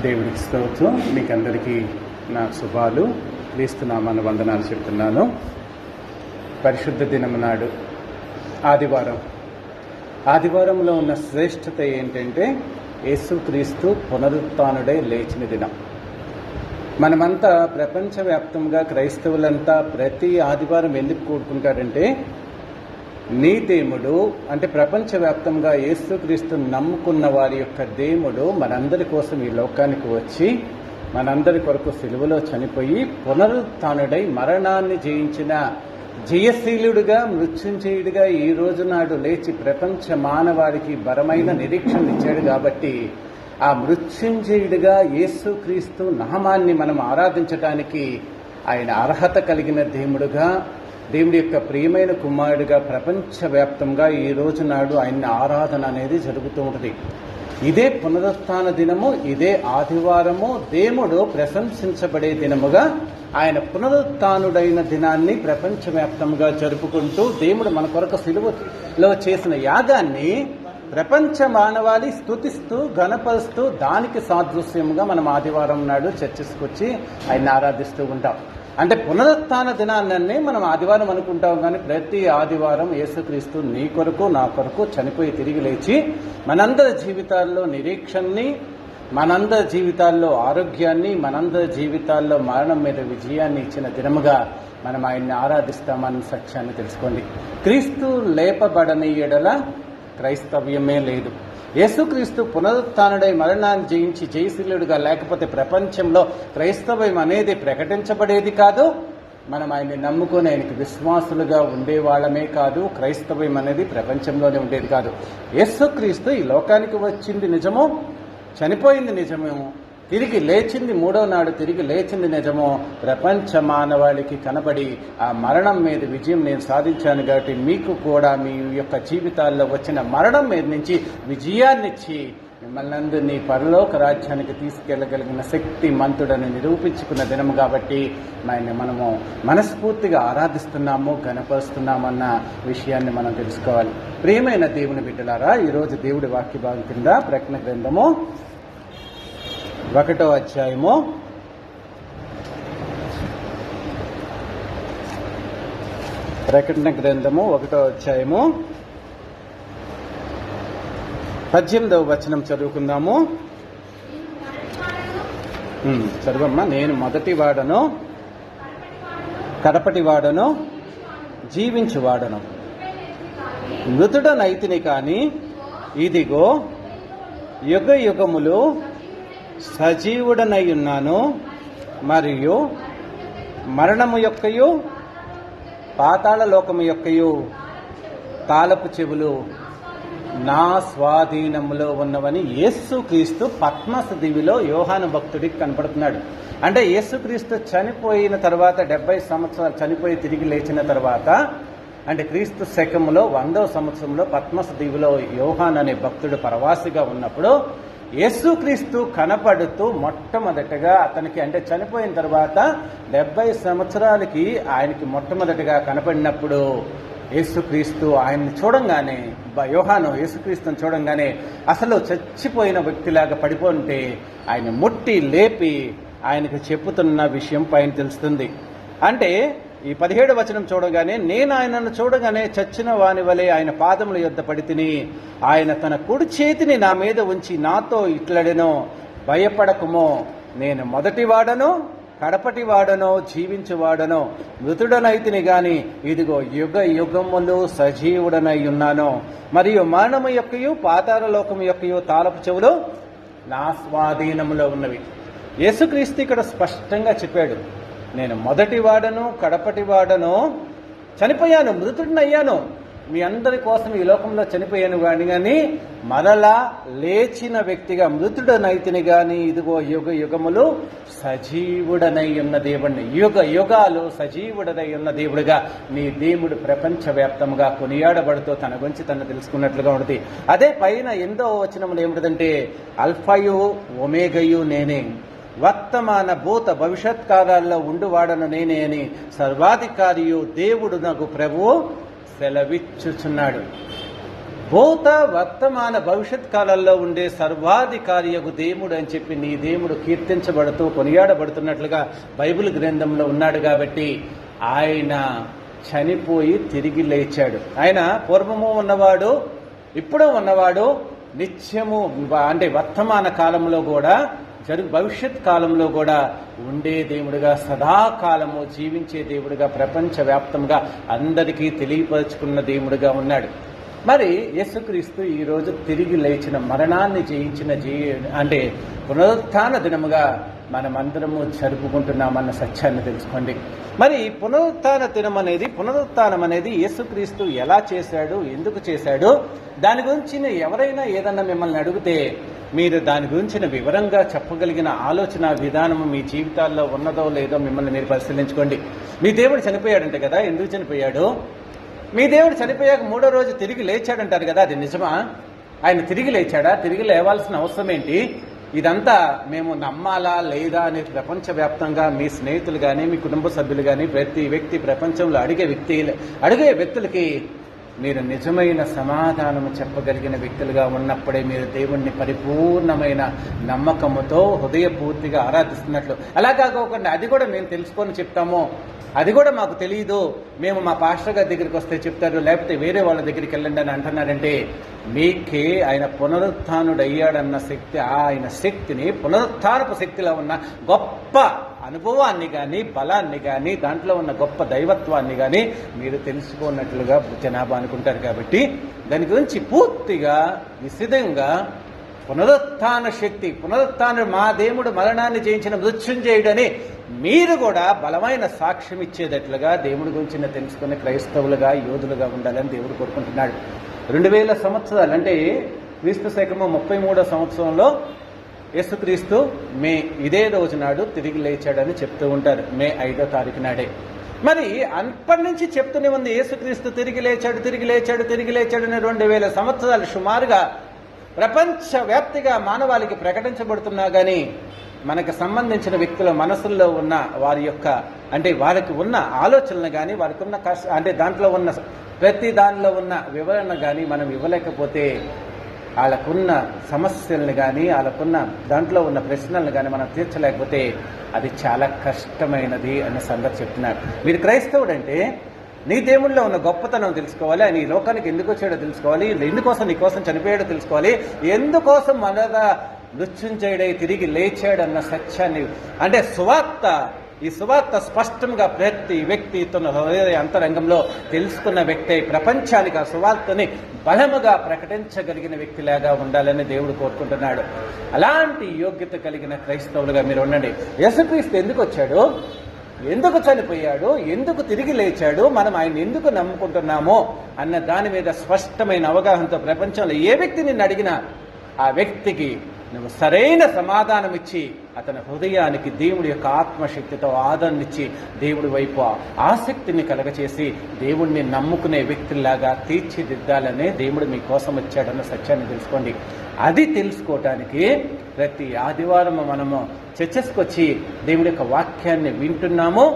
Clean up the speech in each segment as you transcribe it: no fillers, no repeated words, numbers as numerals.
దేవుడికి స్తోత్రం. మీకందరికీ నా శుభాలు, క్రీస్తునామాన వందనాలు చెప్తున్నాను. పరిశుద్ధ దినము నాడు ఆదివారంలో ఉన్న శ్రేష్టత ఏంటంటే యేసుక్రీస్తు పునరుత్థానుడై లేచిన దినం. మనమంతా ప్రపంచవ్యాప్తంగా క్రైస్తవులంతా ప్రతి ఆదివారం ఎందుకు కూడుకుంటారంటే నీ దేవుడు అంటే ప్రపంచవ్యాప్తంగా యేసుక్రీస్తు నమ్ముకున్న వారి యొక్క దేవుడు మనందరి కోసం ఈ లోకానికి వచ్చి మనందరి కొరకు సిలువలో చనిపోయి పునరుత్థానుడై మరణాన్ని జయించిన జయశీలుడుగా మృత్యుంజయుడిగా ఈ రోజు నాడు లేచి ప్రపంచ మానవాడికి బలమైన నిరీక్షణ ఇచ్చాడు. కాబట్టి ఆ మృత్యుంజయుడిగా యేసుక్రీస్తు నామాన్ని మనం ఆరాధించడానికి ఆయన అర్హత కలిగిన దేవుడి యొక్క ప్రియమైన కుమారుడిగా ప్రపంచవ్యాప్తంగా ఈ రోజు నాడు ఆయన ఆరాధన అనేది జరుగుతూ ఉంటుంది. ఇదే పునరుత్థాన దినము, ఇదే ఆదివారము దేవుడు ప్రశంసించబడే దినముగా ఆయన పునరుత్థానుడైన దినాన్ని ప్రపంచవ్యాప్తంగా జరుపుకుంటూ దేవుడు మన కొరకు సిలువలో చేసిన యాగాన్ని ప్రపంచ మానవాళి స్తుతిస్తూ ఘనపరుస్తూ దానికి సాదృశ్యముగా మనం ఆదివారం నాడు చర్చిసుకొచ్చి ఆయన ఆరాధిస్తూ ఉంటాం. అంటే పునరుత్థాన దినాన్ని మనం ఆదివారం అనుకుంటాం, కానీ ప్రతి ఆదివారం యేసుక్రీస్తు నీ కొరకు నా కొరకు చనిపోయి తిరిగి లేచి మనందరి జీవితాల్లో నిరీక్షణని, మనందరి జీవితాల్లో ఆరోగ్యాన్ని, మనందరి జీవితాల్లో మరణం మీద విజయాన్ని ఇచ్చిన దినముగా మనం ఆయన్ని ఆరాధిస్తామన్న సత్యాన్ని తెలుసుకోండి. క్రీస్తు లేపబడని ఎడల క్రైస్తవ్యమే లేదు. యేసుక్రీస్తు పునరుత్థానుడై మరణాన్ని జయించి జయశీలుడుగా లేకపోతే ప్రపంచంలో క్రైస్తవ్యం అనేది ప్రకటించబడేది కాదు. మనం ఆయన్ని నమ్ముకొని ఆయనకి విశ్వాసులుగా ఉండేవాళ్ళమే కాదు, క్రైస్తవ్యం అనేది ప్రపంచంలోనే ఉండేది కాదు. యేసుక్రీస్తు ఈ లోకానికి వచ్చింది నిజమో, చనిపోయింది నిజమో, తిరిగి లేచింది మూడో నాడు తిరిగి లేచింది నిజమో ప్రపంచ మానవాళికి కనబడి ఆ మరణం మీద విజయం నేను సాధించాను కాబట్టి మీకు కూడా మీ యొక్క జీవితాల్లో వచ్చిన మరణం మీద నుంచి విజయాన్నిచ్చి మిమ్మల్ని అందరినీ పరలోక రాజ్యానికి తీసుకెళ్లగలిగిన శక్తి మంతుడని నిరూపించుకున్న దినము కాబట్టి మనము మనస్ఫూర్తిగా ఆరాధిస్తున్నాము, గణపరుస్తున్నామన్న విషయాన్ని మనం తెలుసుకోవాలి. ప్రియమైన దేవుని బిడ్డలారా, ఈరోజు దేవుడి వాక్య భాగం కింద ప్రకటన గ్రంథము 1వ అధ్యాయము 1వ అధ్యాయము 18వ వచనం చదువుకుందాము. చదువమ్మా. నేను మొదటి వాడను, కడపటి వాడను, జీవించువాడను, మృతుడనైతిని కాని ఇదిగో యుగ యుగములు సజీవుడనై ఉన్నాను, మరియు మరణము యొక్కయు పాతాళ లోకము యొక్కయు తాళపు చెవులు నా స్వాధీనములో ఉన్నవని యేసుక్రీస్తు పద్మస దివిలో యోహాను భక్తుడికి కనపడుతున్నాడు. అంటే యేసుక్రీస్తు చనిపోయిన తర్వాత 70 సంవత్సరాలు చనిపోయి తిరిగి లేచిన తర్వాత అంటే క్రీస్తు శకములో 100వ సంవత్సరంలో పద్మస దీవిలో యోహాన్ అనే భక్తుడు పరవాసిగా ఉన్నప్పుడు యేసుక్రీస్తు కనపడుతూ మొట్టమొదటగా అతనికి అంటే చనిపోయిన తర్వాత 70 సంవత్సరాలకి ఆయనకి మొట్టమొదటిగా కనపడినప్పుడు యేసుక్రీస్తు ఆయన్ని చూడంగానే యోహాను యేసుక్రీస్తుని చూడంగానే అసలు చచ్చిపోయిన వ్యక్తిలాగా పడిపోంటే ఆయన ముట్టి లేపి ఆయనకు చెప్పుతున్న విషయం పైన తెలుస్తుంది. అంటే ఈ 17వ వచనం చూడగానే నేను ఆయనను చూడగానే చచ్చిన వాని వలె ఆయన పాదముల యొద్ద పడి తిని ఆయన తన కుడి చేతిని నా మీద ఉంచి నాతో ఇట్లడెనో, భయపడకుమో, నేను మొదటి వాడను, కడపటి వాడనో, జీవించువాడనో, మృతుడనైతిని గాని ఇదిగో యుగ యుగములు సజీవుడనై ఉన్నాను, మరియు మరణము యొక్కయు పాతాళ లోకము యొక్కయు తాళపు చెవులు నా స్వాధీనములో ఉన్నవి. యేసుక్రీస్తు ఇక్కడ స్పష్టంగా చెప్పాడు, నేను మొదటి వాడను, కడపటి వాడను, చనిపోయాను, మృతుడినయ్యాను, మీ అందరి కోసం ఈ లోకంలో చనిపోయాను కానీ మరలా లేచిన వ్యక్తిగా మృతుడనైతిని గాని ఇదిగో యుగ యుగములు సజీవుడనై ఉన్న దేవుడిని, యుగ యుగాలు సజీవుడనై ఉన్న దేవుడిగా నీ దేవుడు ప్రపంచవ్యాప్తంగా కొనియాడబడుతూ తన గురించి తను తెలుసుకున్నట్లుగా ఉంటుంది. అదే పైన 8వ వచనంలో ఏమిటంటే అల్ఫయు ఒమేగయు నేనే, వర్తమాన భూత భవిష్యత్ కాలాల్లో ఉండువాడను నేనే అని సర్వాధికారియు దేవుడు నాకు ప్రభువు సెలవిచ్చుచున్నాడు. భూత వర్తమాన భవిష్యత్ కాలాల్లో ఉండే సర్వాధికారియగు దేవుడు అని చెప్పి నీ దేవుడు కీర్తించబడుతూ కొనియాడబడుతున్నట్లుగా బైబిల్ గ్రంథంలో ఉన్నాడు. కాబట్టి ఆయన చనిపోయి తిరిగి లేచాడు. ఆయన పూర్వము ఉన్నవాడు, ఇప్పుడు ఉన్నవాడు, నిత్యము అంటే వర్తమాన కాలంలో కూడా భవిష్యత్ కాలంలో కూడా ఉండే దేవుడిగా, సదాకాలము జీవించే దేవుడిగా, ప్రపంచవ్యాప్తంగా అందరికీ తెలియపరుచుకున్న దేవుడిగా ఉన్నాడు. మరి యేసుక్రీస్తు ఈరోజు తిరిగి లేచిన, మరణాన్ని జయించిన అంటే పునరుత్థాన దినముగా మనమందరము జరుపుకుంటున్నామన్న సత్యాన్ని తెలుసుకోండి. మరి పునరుత్థానం అనేది యేసుక్రీస్తు ఎలా చేశాడు, ఎందుకు చేశాడు, దాని గురించి ఎవరైనా ఏదన్నా మిమ్మల్ని అడిగితే మీరు దాని గురించిన వివరంగా చెప్పగలిగిన ఆలోచన విధానము మీ జీవితాల్లో ఉన్నదో లేదో మిమ్మల్ని మీరు పరిశీలించుకోండి. మీ దేవుడు చనిపోయాడంటే కదా, ఎందుకు చనిపోయాడు? మీ దేవుడు చనిపోయాక 3వ రోజు తిరిగి లేచాడంటారు కదా, అది నిజమా? ఆయన తిరిగి లేచాడా? తిరిగి లేవాల్సిన అవసరం ఏంటి? ఇదంతా మేము నమ్మాలా లేదా అనేది ప్రపంచవ్యాప్తంగా మీ స్నేహితులు కానీ, మీ కుటుంబ సభ్యులు కానీ, ప్రతి వ్యక్తి ప్రపంచంలో అడిగే వ్యక్తులకి మీరు నిజమైన సమాధానము చెప్పగలిగిన వ్యక్తులుగా ఉన్నప్పుడే మీరు దేవుణ్ణి పరిపూర్ణమైన నమ్మకముతో హృదయపూర్తిగా ఆరాధిస్తున్నట్లు. అలా కాకోకుండా అది కూడా మేము తెలుసుకొని చెప్తాము, అది కూడా మాకు తెలియదు, మేము మా పాస్టర్ గారి దగ్గరికి వస్తే చెప్తారు, లేకపోతే వేరే వాళ్ళ దగ్గరికి వెళ్ళండి అని అంటున్నారంటే మీకే ఆయన పునరుత్థానుడయ్యాడన్న శక్తి, ఆయన శక్తిని, పునరుత్థానపు శక్తిలో ఉన్న గొప్ప అనుభవాన్ని కానీ, బలాన్ని కానీ, దాంట్లో ఉన్న గొప్ప దైవత్వాన్ని కానీ మీరు తెలుసుకున్నట్లుగా జనాభా అనుకుంటారు. కాబట్టి దాని గురించి పూర్తిగా విశదంగా పునరుత్థాన శక్తి, మా దేవుడు మరణాన్ని జయించిన మృత్యుంజయుడని మీరు కూడా బలమైన సాక్ష్యం ఇచ్చేటట్లుగా దేవుడి గురించి తెలుసుకునే క్రైస్తవులుగా, యోధులుగా ఉండాలని దేవుడు కోరుకుంటున్నాడు. 2000 సంవత్సరాలు అంటే క్రీస్తు శకము 33వ సంవత్సరంలో యేసుక్రీస్తు ఇదే రోజు నాడు తిరిగి లేచాడని చెప్తూ ఉంటారు, మే 5వ తారీఖు నాడే. మరి అప్పటి నుంచి చెప్తూనే ఉంది యేసుక్రీస్తు తిరిగి లేచాడు అని 2000 సంవత్సరాలు సుమారుగా ప్రపంచవ్యాప్తిగా మానవాళికి ప్రకటించబడుతున్నా కానీ మనకు సంబంధించిన వ్యక్తుల మనసుల్లో ఉన్న వారి యొక్క అంటే వారికి ఉన్న ఆలోచనలు కానీ, వారికి ఉన్న అంటే దాంట్లో ఉన్న ప్రతి దానిలో ఉన్న వివరణ కానీ మనం ఇవ్వలేకపోతే, వాళ్ళకున్న సమస్యలను కానీ, వాళ్ళకున్న దాంట్లో ఉన్న ప్రశ్నలను కానీ మనం తీర్చలేకపోతే అది చాలా కష్టమైనది అనే సంగతి చెప్తున్నారు. మీరు క్రైస్తవుడు అంటే నీ దేవుళ్ళలో ఉన్న గొప్పతనం తెలుసుకోవాలి, ఆయన ఈ లోకానికి ఎందుకు వచ్చాడో తెలుసుకోవాలి, ఎందుకోసం నీకోసం చనిపోయాడో తెలుసుకోవాలి, ఎందుకోసం మనగా మృత్యుంజయుడై తిరిగి లేచాడన్న సత్యాన్ని అంటే ఈ సువార్త స్పష్టంగా ప్రతి వ్యక్తి తన హృదయ అంతరంగంలో తెలుసుకున్న వ్యక్తి ప్రపంచానికి ఆ సువార్తని బలముగా ప్రకటించగలిగిన వ్యక్తిలాగా ఉండాలని దేవుడు కోరుకుంటున్నాడు. అలాంటి యోగ్యత కలిగిన క్రైస్తవులుగా మీరు ఉండండి. యేసుక్రీస్తు ఎందుకు వచ్చాడు, ఎందుకు చనిపోయాడు, ఎందుకు తిరిగి లేచాడు, మనం ఆయన ఎందుకు నమ్ముకుంటున్నామో అన్న దాని మీద స్పష్టమైన అవగాహనతో ప్రపంచంలో ఏ వ్యక్తి నిన్ను అడిగినా ఆ వ్యక్తికి నువ్వు సరైన సమాధానం ఇచ్చి అతని హృదయానికి దేవుడి యొక్క ఆత్మశక్తితో ఆదరణిచ్చి దేవుడి వైపు ఆసక్తిని కలగచేసి దేవుడిని నమ్ముకునే వ్యక్తుల్లాగా తీర్చిదిద్దాలనే దేవుడు మీకోసం వచ్చాడన్న సత్యాన్ని తెలుసుకోండి. అది తెలుసుకోవటానికి ప్రతి ఆదివారం మనము చర్చస్కి వచ్చి దేవుడి యొక్క వాక్యాన్ని వింటున్నాము,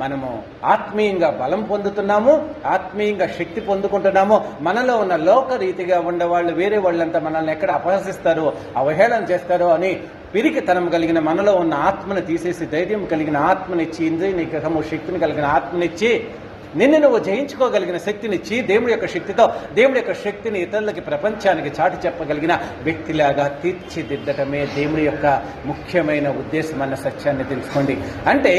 మనము ఆత్మీయంగా బలం పొందుతున్నాము, ఆత్మీయంగా శక్తి పొందుకుంటున్నాము. మనలో ఉన్న లోకరీతిగా ఉండేవాళ్ళు వేరే వాళ్ళంతా మనల్ని ఎక్కడ అపహసిస్తారో, అవహేళన చేస్తారో అని పిరికితనం కలిగిన మనలో ఉన్న ఆత్మను తీసేసి ధైర్యం కలిగిన ఆత్మనిచ్చి, ఇంద్రియ నిగ్రహము శక్తిని కలిగిన ఆత్మనిచ్చి, నిన్ను నువ్వు జయించుకోగలిగిన శక్తినిచ్చి, దేవుడి యొక్క శక్తితో దేవుడి యొక్క శక్తిని ఇతరులకి ప్రపంచానికి చాటి చెప్పగలిగిన వ్యక్తిలాగా తీర్చిదిద్దటమే దేవుడి యొక్క ముఖ్యమైన ఉద్దేశం అన్న సత్యాన్ని తెలుసుకోండి. అంటే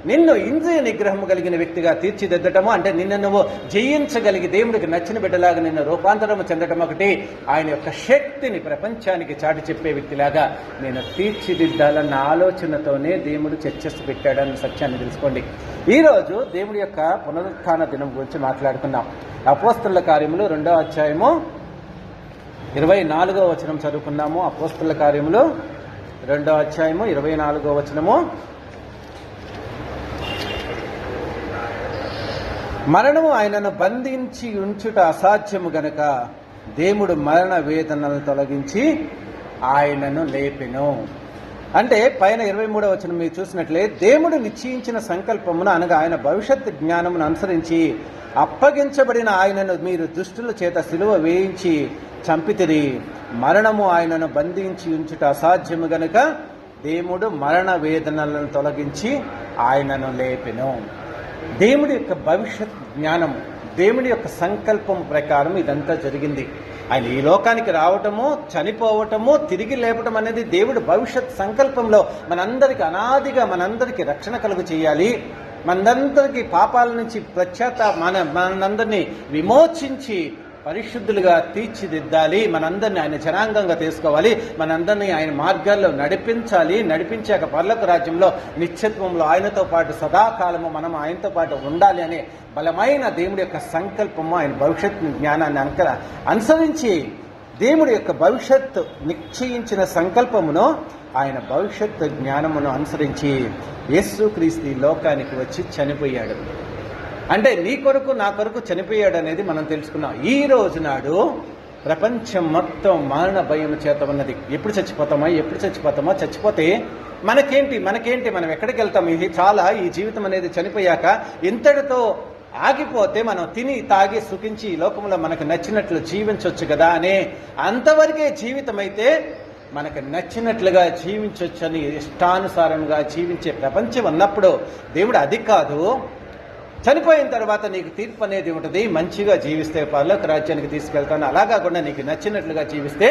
నిన్ను ఇంద్రియ నిగ్రహము కలిగిన వ్యక్తిగా తీర్చిదిద్దటము అంటే నిన్ను నువ్వు జయించగలిగి దేవుడికి నచ్చిన బిడ్డలాగా నిన్ను రూపాంతరము చెందటం ఒకటి, ఆయన యొక్క శక్తిని ప్రపంచానికి చాటి చెప్పే వ్యక్తిలాగా నేను తీర్చిదిద్దాలన్న ఆలోచనతోనే దేవుడు చర్చస్ పెట్టాడన్న సత్యాన్ని తెలుసుకోండి. ఈరోజు దేవుడి యొక్క పునరుత్థాన దినం గురించి మాట్లాడుకున్నాం. అపోస్తలుల కార్యములు 2వ అధ్యాయము 24వ వచనం చదువుకున్నాము. అపోస్తలుల కార్యములు 2వ అధ్యాయము 24వ వచనము, మరణము ఆయనను బంధించి ఉంచుట అసాధ్యము గనక దేవుడు మరణ వేదనలను తొలగించి ఆయనను లేపెను. అంటే పైన 23వ వచనం మీరు చూసినట్లే దేవుడు నిశ్చయించిన సంకల్పమును అనగా ఆయన భవిష్యత్ జ్ఞానమును అనుసరించి అప్పగించబడిన ఆయనను మీరు దుష్టుల చేత సిలువ వేయించి చంపితిరి. మరణము ఆయనను బంధించి ఉంచుట అసాధ్యము గనుక దేవుడు మరణ వేదనలను తొలగించి ఆయనను లేపెను. దేవుడి యొక్క భవిష్యత్ జ్ఞానము, దేవుడి యొక్క సంకల్పం ప్రకారం ఇదంతా జరిగింది. ఆయన ఈ లోకానికి రావటము, చనిపోవటము, తిరిగి లేపటం అనేది దేవుడి భవిష్యత్ సంకల్పంలో మనందరికీ అనాదిగా మనందరికీ రక్షణ కలుగు చేయాలి. మనందరికీ పాపాల నుంచి మనందరినీ విమోచించి పరిశుద్ధులుగా తీర్చిదిద్దాలి. మనందరినీ ఆయన జనాంగంగా తీసుకోవాలి. మనందరినీ ఆయన మార్గాల్లో నడిపించాక పరలోక రాజ్యంలో నిత్యత్వంలో ఆయనతో పాటు సదాకాలము మనం ఆయనతో పాటు ఉండాలి అనే బలమైన దేవుడి యొక్క సంకల్పము, ఆయన భవిష్యత్ జ్ఞానాన్ని అనుసరించి దేవుడి యొక్క భవిష్యత్తు నిశ్చయించిన సంకల్పమును, ఆయన భవిష్యత్తు జ్ఞానమును అనుసరించి యేసుక్రీస్తు ఈ లోకానికి వచ్చి చనిపోయాడు. అంటే నీ కొరకు నా కొరకు చనిపోయాడు అనేది మనం తెలుసుకున్నాం. ఈ రోజు నాడు ప్రపంచం మొత్తం మరణ భయం చేత ఉన్నది. ఎప్పుడు చచ్చిపోతామో, చచ్చిపోతే మనకేంటి, మనం ఎక్కడికి వెళ్తాం, ఇది చాలా, ఈ జీవితం అనేది చనిపోయాక ఇంతటితో ఆగిపోతే మనం తిని తాగి సుఖించి ఈ లోకంలో మనకు నచ్చినట్లు జీవించవచ్చు కదా అనే అంతవరకే జీవితం అయితే మనకు నచ్చినట్లుగా జీవించవచ్చని ఇష్టానుసారంగా జీవించే ప్రపంచం ఉన్నప్పుడు దేవుడు అది కాదు, చనిపోయిన తర్వాత నీకు తీర్పు అనేది ఉంటుంది, మంచిగా జీవిస్తే పరలోక రాజ్యానికి తీసుకెళ్తాను, అలా కాకుండా నీకు నచ్చినట్లుగా జీవిస్తే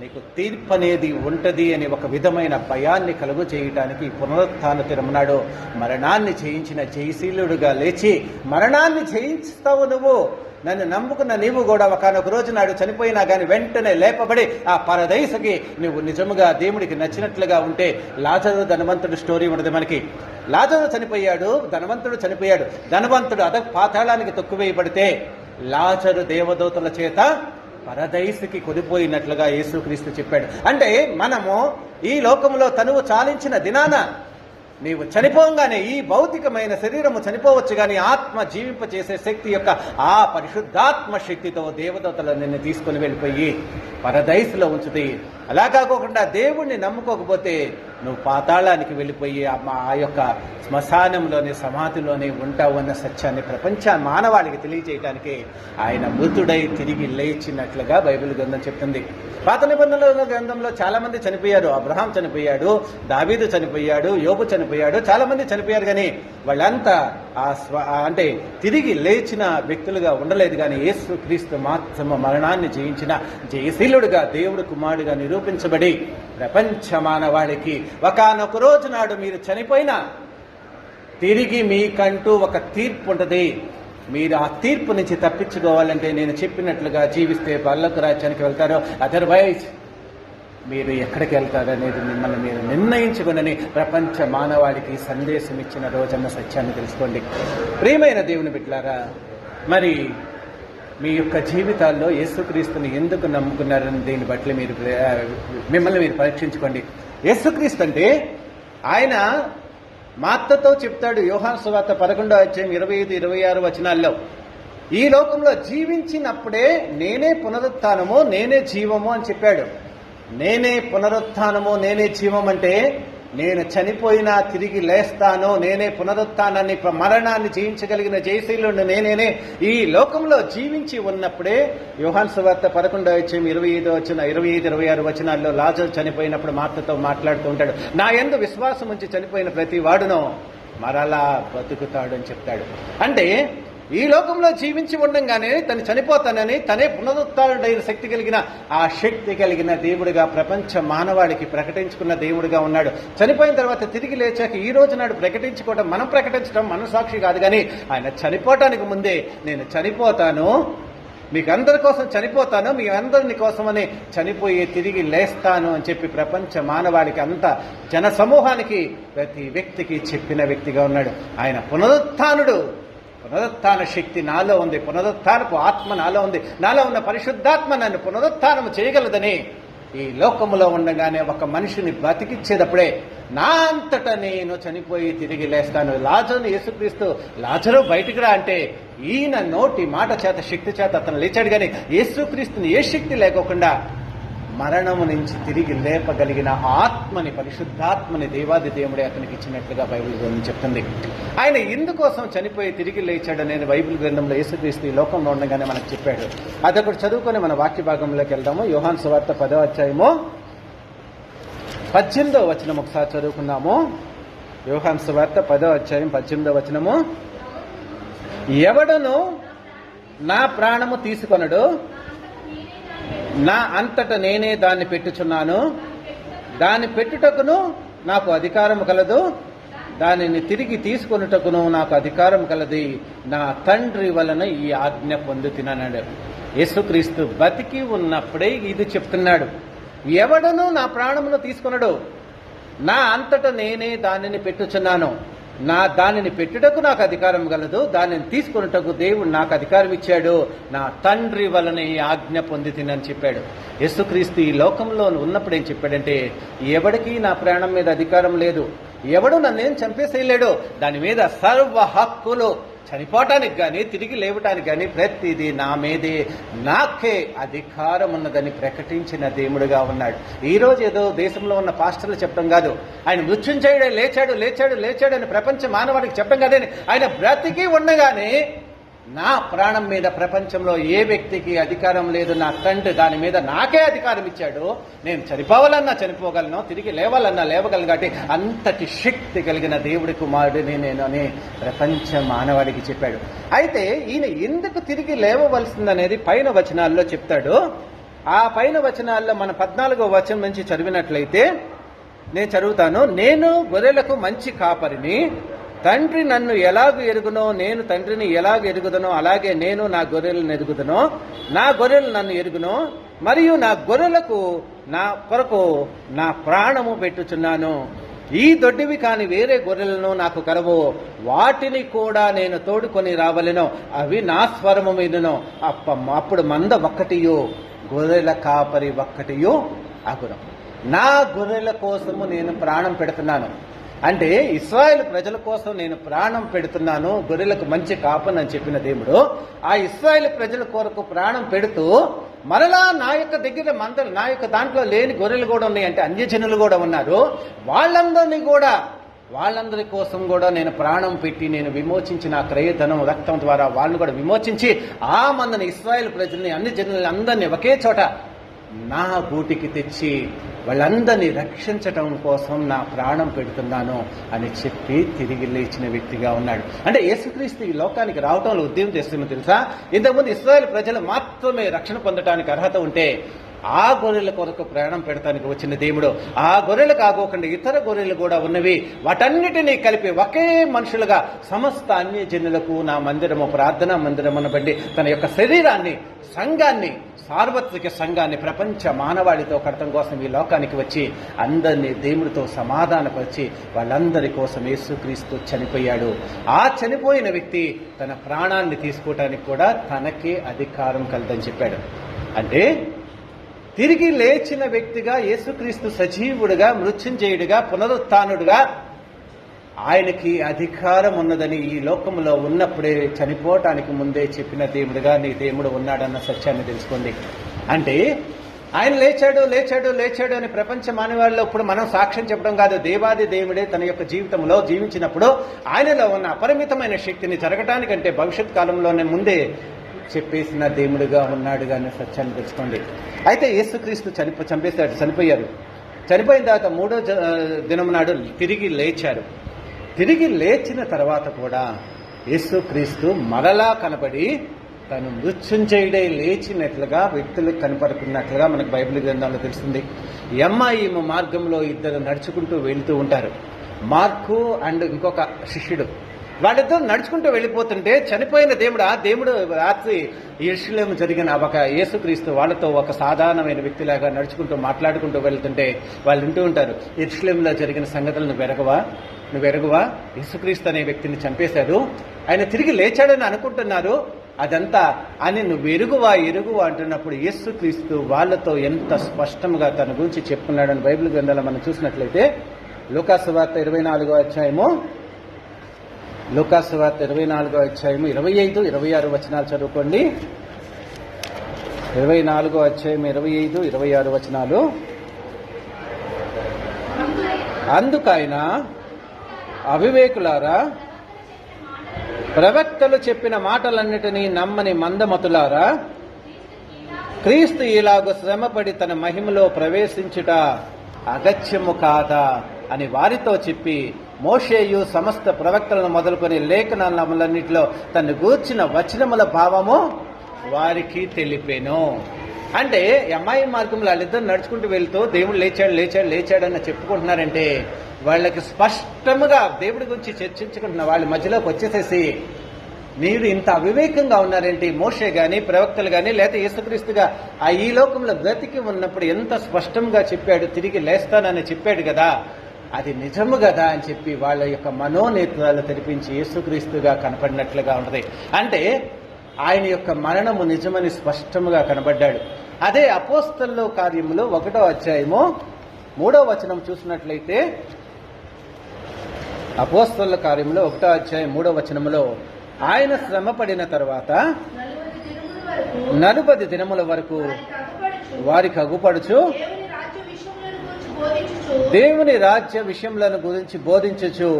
నీకు తీర్పు అనేది ఉంటుంది అని ఒక విధమైన భయాన్ని కలుగు చేయడానికి పునరుత్థాన తిరుమనాడు మరణాన్ని జయించిన జయశీలుడుగా లేచి మరణాన్ని జయిస్తావు నువ్వు, నన్ను నమ్ముకున్న నీవు కూడా ఒకనొక రోజు నాడు చనిపోయినా కానీ వెంటనే లేపబడి ఆ పరదైసకి నువ్వు నిజముగా దేవుడికి నచ్చినట్లుగా ఉంటే. లాజరు ధనవంతుడు స్టోరీ ఉన్నది మనకి. లాజరు చనిపోయాడు, ధనవంతుడు చనిపోయాడు. ధనవంతుడు పాతాళానికి తొక్కువేయబడితే లాజరు దేవదూతల చేత పరదైసుకి కొనిపోయినట్లుగా యేసుక్రీస్తు చెప్పాడు. అంటే మనము ఈ లోకంలో తనువు చాలించిన దినాన నీవు చనిపోగానే ఈ భౌతికమైన శరీరము చనిపోవచ్చు, కానీ ఆత్మ జీవింపచేసే శక్తి యొక్క ఆ పరిశుద్ధాత్మ శక్తితో దేవదూతలు నిన్ను తీసుకుని వెళ్ళిపోయి పరదైసులో ఉంచుతాయి. అలా కాకోకుండా దేవుణ్ణి నమ్ముకోకపోతే నువ్వు పాతాళానికి వెళ్ళిపోయి ఆ యొక్క శ్మశానంలోని సమాధిలోనే ఉంటావు అన్న సత్యాన్ని మానవాళికి తెలియజేయడానికి ఆయన మృతుడై తిరిగి లేచినట్లుగా బైబిల్ గ్రంథం చెప్తుంది. పాత నిబంధనల గ్రంథంలో చాలా మంది చనిపోయారు. అబ్రహాం చనిపోయాడు, దావీదు చనిపోయాడు, యోబు చనిపోయాడు, చాలా మంది చనిపోయారు. కానీ వాళ్ళంతా అంటే తిరిగి లేచిన వ్యక్తులుగా ఉండలేదు. కానీ యేసుక్రీస్తు మాత్రము మరణాన్ని జయించిన జయశీలుడుగా దేవుడు కుమారుడిగా నిరూపించబడి ప్రపంచ మానవాళికి ఒకానొక రోజు నాడు మీరు చనిపోయినా తిరిగి మీకంటూ ఒక తీర్పు ఉంటుంది. మీరు ఆ తీర్పు నుంచి తప్పించుకోవాలంటే నేను చెప్పినట్లుగా జీవిస్తే పరలోక రాజ్యానికి వెళ్తారో, అదర్వైజ్ మీరు ఎక్కడికి వెళ్తారనేది మిమ్మల్ని మీరు నిర్ణయించుకుని ప్రపంచ మానవాళికి సందేశం ఇచ్చిన రోజన్న సత్యాన్ని తెలుసుకోండి. ప్రియమైన దేవుని బిడ్డలారా, మరి మీ యొక్క జీవితాల్లో యేసుక్రీస్తుని ఎందుకు నమ్ముకున్నారని దీన్ని బట్టి మిమ్మల్ని మీరు పరీక్షించుకోండి. యేసుక్రీస్తు అంటే ఆయన మార్తతో చెప్తాడు యోహాను సువార్త 11వ అధ్యాయం 25-26 వచనాల్లో, ఈ లోకంలో జీవించినప్పుడే నేనే పునరుత్థానము, నేనే జీవము అని చెప్పాడు. నేనే పునరుత్థానము, నేనే జీవం అంటే నేను చనిపోయినా తిరిగి లేస్తాను, నేనే పునరుత్థానాన్ని మరణాన్ని జయించగలిగిన జయశీలుడు నేనే. ఈ లోకంలో జీవించి ఉన్నప్పుడే యోహాను సువార్త 11వ అధ్యాయం 25-26 వచనాల్లో లాజరు చనిపోయినప్పుడు మార్తతో మాట్లాడుతూ ఉంటాడు, నా యందు విశ్వాసం ఉంచి చనిపోయిన ప్రతి వాడునో మరలా బ్రతుకుతాడు అని చెప్తాడు. అంటే ఈ లోకంలో జీవించి ఉండంగానే తను చనిపోతానని, తనే పునరుత్థానుడైన శక్తి కలిగిన ఆ శక్తి కలిగిన దేవుడిగా ప్రపంచ మానవాళికి ప్రకటించుకున్న దేవుడిగా ఉన్నాడు. చనిపోయిన తర్వాత తిరిగి లేచాక ఈ రోజు నాడు ప్రకటించుకోవడం, మనం ప్రకటించడం మన సాక్షి కాదు. కానీ ఆయన చనిపోవటానికి ముందే నేను చనిపోతాను, మీకు అందరి కోసం చనిపోతాను, మీ అందరిని కోసమని చనిపోయి తిరిగి లేస్తాను అని చెప్పి ప్రపంచ మానవాళికి అంత జన సమూహానికి ప్రతి వ్యక్తికి చెప్పిన వ్యక్తిగా ఉన్నాడు. ఆయన పునరుత్థానుడు. పునరుత్థాన శక్తి నాలో ఉంది, పునరుత్థానపు ఆత్మ నాలో ఉంది, నాలో ఉన్న పరిశుద్ధాత్మ నన్ను పునరుత్థానం చేయగలదని ఈ లోకములో ఉండగానే ఒక మనిషిని బ్రతికిచ్చేటప్పుడే నా అంతటా నేను చనిపోయి తిరిగి లేస్తాను. లాజరుని యేసుక్రీస్తు లాజరు బయటికి రా అంటే ఈయన నోటి మాట చేత శక్తి చేత అతను లేచాడు. కానీ యేసుక్రీస్తుని ఏ శక్తి లేకోకుండా మరణము నుంచి తిరిగి లేపగలిగిన ఆత్మని, పరిశుద్ధాత్మని దేవాది దేవుడే అతనికి ఇచ్చినట్లుగా బైబిల్ గ్రంథం చెప్తుంది. ఆయన ఇందుకోసం చనిపోయి తిరిగి లేచాడనేది బైబిల్ గ్రంథంలో యేసుక్రీస్తు ఈ లోకంలో ఉండగానే మనకు చెప్పాడు. అదొకటి చదువుకొని మన వాక్య భాగంలోకి వెళ్దాము. యోహాను సువార్త 10వ అధ్యాయము 18వ వచనం ఒకసారి చదువుకుందాము. యోహాను సువార్త 10వ అధ్యాయం 18వ వచనము. ఎవడను నా ప్రాణము తీసుకొనడు, నా అంతట నేనే దాన్ని పెట్టుచున్నాను, దాన్ని పెట్టుటకును నాకు అధికారము కలదు, దానిని తిరిగి తీసుకొనుటకును నాకు అధికారం కలది, నా తండ్రి వలన ఈ ఆజ్ఞ పొందుతున్నాడు. యేసుక్రీస్తు బతికి ఉన్నప్పుడే ఇది చెప్తున్నాడు. ఎవడను నా ప్రాణమును తీసుకొనడు, నా అంతట నేనే దానిని పెట్టుచున్నాను, దానిని పెట్టుటకు నాకు అధికారం కలదు, దానిని తీసుకొనుటకు దేవుడు నాకు అధికారం ఇచ్చాడు, నా తండ్రి వలన ఈ ఆజ్ఞ పొందితినని చెప్పాడు. యేసుక్రీస్తు ఈ లోకంలో ఉన్నప్పుడు ఏం చెప్పాడంటే, ఎవడికి నా ప్రాణం మీద అధికారం లేదు, ఎవడు నన్నేం చంపేసేయలేడు, దాని మీద సర్వ హక్కులు, చనిపోవటానికి కానీ తిరిగి లేవటానికి కానీ ప్రతిదీ నా మీదే, నాకే అధికారం ఉన్నదని ప్రకటించిన దేవుడుగా ఉన్నాడు. ఈ రోజు ఏదో దేశంలో ఉన్న పాస్టర్లు చెప్పడం కాదు, ఆయన మృత్యుంజయుడే లేచాడు లేచాడు లేచాడు అని ప్రపంచ మానవాడికి చెప్పడం కాదని, ఆయన బ్రతికి ఉండగానే నా ప్రాణం మీద ప్రపంచంలో ఏ వ్యక్తికి అధికారం లేదు, నా తండ్రి దాని మీద నాకే అధికారం ఇచ్చాడు, నేను చనిపోవాలన్నా చనిపోగలను, తిరిగి లేవాలన్నా లేవగలను, కాబట్టి అంతటి శక్తి కలిగిన దేవుడి కుమారుడిని నేను అని ప్రపంచ మానవాడికి చెప్పాడు. అయితే ఈయన ఎందుకు తిరిగి లేవవలసిందనేది పైన వచనాల్లో చెప్తాడు. ఆ పైన వచనాల్లో మన 14వ వచనం నుంచి చదివినట్లయితే, నేను చదువుతాను. నేను గొర్రెలకు మంచి కాపరిని, తండ్రి నన్ను ఎలాగ ఎరుగునో నేను తండ్రిని ఎలాగ ఎరుగుదనో అలాగే నేను నా గొర్రెలను ఎరుగుదనో, నా గొర్రెలు నన్ను ఎరుగునో, మరియు నా గొర్రెలకు నా కొరకు నా ప్రాణము పెట్టుచున్నాను. ఈ దొడ్డివి కాని వేరే గొర్రెలను నాకు కలవు, వాటిని కూడా నేను తోడుకొని రావలెను, అవి నా స్వరము మీదను. అప్పుడు మంద ఒక్కటియు గొర్రెల కాపరి ఒక్కటియు అగును. నా గొర్రెల కోసము నేను ప్రాణం పెడుతున్నాను అంటే, ఇశ్రాయేలు ప్రజల కోసం నేను ప్రాణం పెడుతున్నాను, గొర్రెలకు మంచి కాపని అని చెప్పిన దేవుడు ఆ ఇశ్రాయేలు ప్రజల కొరకు ప్రాణం పెడుతూ మరలా నా యొక్క దగ్గర మందలు, నా యొక్క దాంట్లో లేని గొర్రెలు కూడా ఉన్నాయి అంటే అన్యజనులు కూడా ఉన్నారు, వాళ్ళందరి కోసం కూడా నేను ప్రాణం పెట్టి నేను విమోచించిన క్రయధనం రక్తం ద్వారా వాళ్ళని కూడా విమోచించి ఆ మందని ఇశ్రాయేలు ప్రజల్ని, అన్ని జనులని అందరినీ ఒకే చోట నా గూటికి తెచ్చి వాళ్ళందరినీ రక్షించటం కోసం నా ప్రాణం పెడుతున్నాను అని చెప్పి తిరిగి లేచిన వ్యక్తిగా ఉన్నాడు. అంటే యేసుక్రీస్తు ఈ లోకానికి రావటంలో ఉద్యమం చేస్తుందో తెలుసా? ఇంతకుముందు ఇశ్రాయేలు ప్రజలు మాత్రమే రక్షణ పొందటానికి అర్హత ఉంటే ఆ గొర్రెల కొరకు ప్రాణం పెడతానికి వచ్చిన దేవుడు ఆ గొర్రెలు కాకోకుండా ఇతర గొర్రెలు కూడా ఉన్నవి, వాటన్నిటినీ కలిపి ఒకే మనుషులుగా సమస్త అన్య జనులకు నా మందిరము, ప్రార్థనా మందిరమును బట్టి తన యొక్క శరీరాన్ని, సంఘాన్ని, సార్వత్రిక సంఘాన్ని ప్రపంచ మానవాళితో కడటం కోసం ఈ లోకానికి వచ్చి అందరినీ దేవుడితో సమాధానపరిచి వాళ్ళందరి కోసం యేసుక్రీస్తు చనిపోయాడు. ఆ చనిపోయిన వ్యక్తి తన ప్రాణాన్ని తీసుకోవటానికి కూడా తనకే అధికారం కలదని చెప్పాడు. అంటే తిరిగి లేచిన వ్యక్తిగా యేసుక్రీస్తు సజీవుడుగా, మృత్యుంజయుడిగా, పునరుత్థానుడుగా ఆయనకి అధికారం ఉన్నదని ఈ లోకంలో ఉన్నప్పుడే చనిపోవటానికి ముందే చెప్పిన దేవుడుగా నీ దేవుడు ఉన్నాడన్న సత్యాన్ని తెలుసుకోండి. అంటే ఆయన లేచాడు లేచాడు లేచాడు అని ప్రపంచ మానవాళిలో ఇప్పుడు మనం సాక్ష్యం చెప్పడం కాదు, దేవాది దేవుడే తన యొక్క జీవితంలో జీవించినప్పుడు ఆయనలో ఉన్న అపరిమితమైన శక్తిని జరగటానికంటే భవిష్యత్ కాలంలోనే ముందే చెప్పేసిన దేవుడుగా ఉన్నాడుగా అనే సత్యాన్ని తెలుసుకోండి. అయితే యేసుక్రీస్తు చనిపోయారు. చనిపోయిన తర్వాత 3వ దినం నాడు తిరిగి లేచారు. తిరిగి లేచిన తర్వాత కూడా యేసుక్రీస్తు మరలా కనబడి తను మృత్యుంజయుడై లేచినట్లుగా వ్యక్తులకు కనపడుతున్నట్లుగా మనకు బైబిల్ గ్రంథంలో తెలుస్తుంది. ఎమ్మాయిము మార్గంలో ఇద్దరు నడుచుకుంటూ వెళ్తూ ఉంటారు, మార్కు అండ్ ఇంకొక శిష్యుడు. వాళ్ళిద్దరు నడుచుకుంటూ వెళ్ళిపోతుంటే చనిపోయిన దేవుడు రాత్రి యెరూషలేము జరిగిన ఒక యేసుక్రీస్తు వాళ్ళతో ఒక సాధారణమైన వ్యక్తిలాగా నడుచుకుంటూ మాట్లాడుకుంటూ వెళ్తుంటే వాళ్ళు వింటూ ఉంటారు, యెరూషలేములో జరిగిన సంగతులు నువ్వు ఎరగవా? యేసుక్రీస్తు అనే వ్యక్తిని చంపేశారు, ఆయన తిరిగి లేచాడని అనుకుంటున్నారు, అదంతా అని నువ్వు ఎరుగువా అంటున్నప్పుడు యేసుక్రీస్తు వాళ్ళతో ఎంత స్పష్టంగా తన గురించి చెప్పుకున్నాడని బైబిల్ గ్రంథాలు మనం చూసినట్లయితే లూకాసు వార్త 24వ అధ్యాయము 25, 26 వచనాలు చదువుకోండి. 24వ అధ్యాయం 25, 26 వచనాలు. అందుకైన అవివేకులారా, ప్రవక్తలు చెప్పిన మాటలన్నిటినీ నమ్మని మందమతులారా, క్రీస్తు ఇలాగ శ్రమపడి తన మహిమలో ప్రవేశించుట అగత్యము కాదా అని వారితో చెప్పి, మోషేయు సమస్త ప్రవక్తలను మొదలుకొని లేఖనాలన్నిటిలో తను గూర్చిన వచనముల భావము వారికి తెలిపెను. అంటే అమ్మాయి మార్గంలో వాళ్ళిద్దరు నడుచుకుంటూ వెళ్తూ దేవుడు లేచాడు లేచాడు లేచాడని చెప్పుకుంటున్నారంటే వాళ్ళకి స్పష్టముగా దేవుడి గురించి చర్చించుకుంటున్న వాళ్ళ మధ్యలోకి వచ్చేసేసి, మీరు ఇంత అవివేకంగా ఉన్నారేంటి? మోషే గాని ప్రవక్తలు గాని లేకపోతే యేసుక్రీస్తుగా ఈ లోకంలో బ్రతికి ఉన్నప్పుడు ఎంత స్పష్టంగా చెప్పాడు, తిరిగి లేస్తానని చెప్పాడు కదా, అది నిజము కదా అని చెప్పి వాళ్ళ యొక్క మనోనేత్రాలు తెరిపించి యేసుక్రీస్తుగా కనపడినట్లుగా ఉంటుంది. అంటే ఆయన యొక్క మరణము నిజమని స్పష్టముగా కనబడ్డాడు. అదే అపోస్తలుల కార్యములు 1వ అధ్యాయము 3వ వచనం చూసినట్లయితే, అపోస్తలుల కార్యములు 1వ అధ్యాయం 3వ వచనములో, ఆయన శ్రమ పడిన తర్వాత 40 దినముల వరకు వారికి అగుపడుచు దేవుని రాజ్య విషయములను గురించి బోధించుచు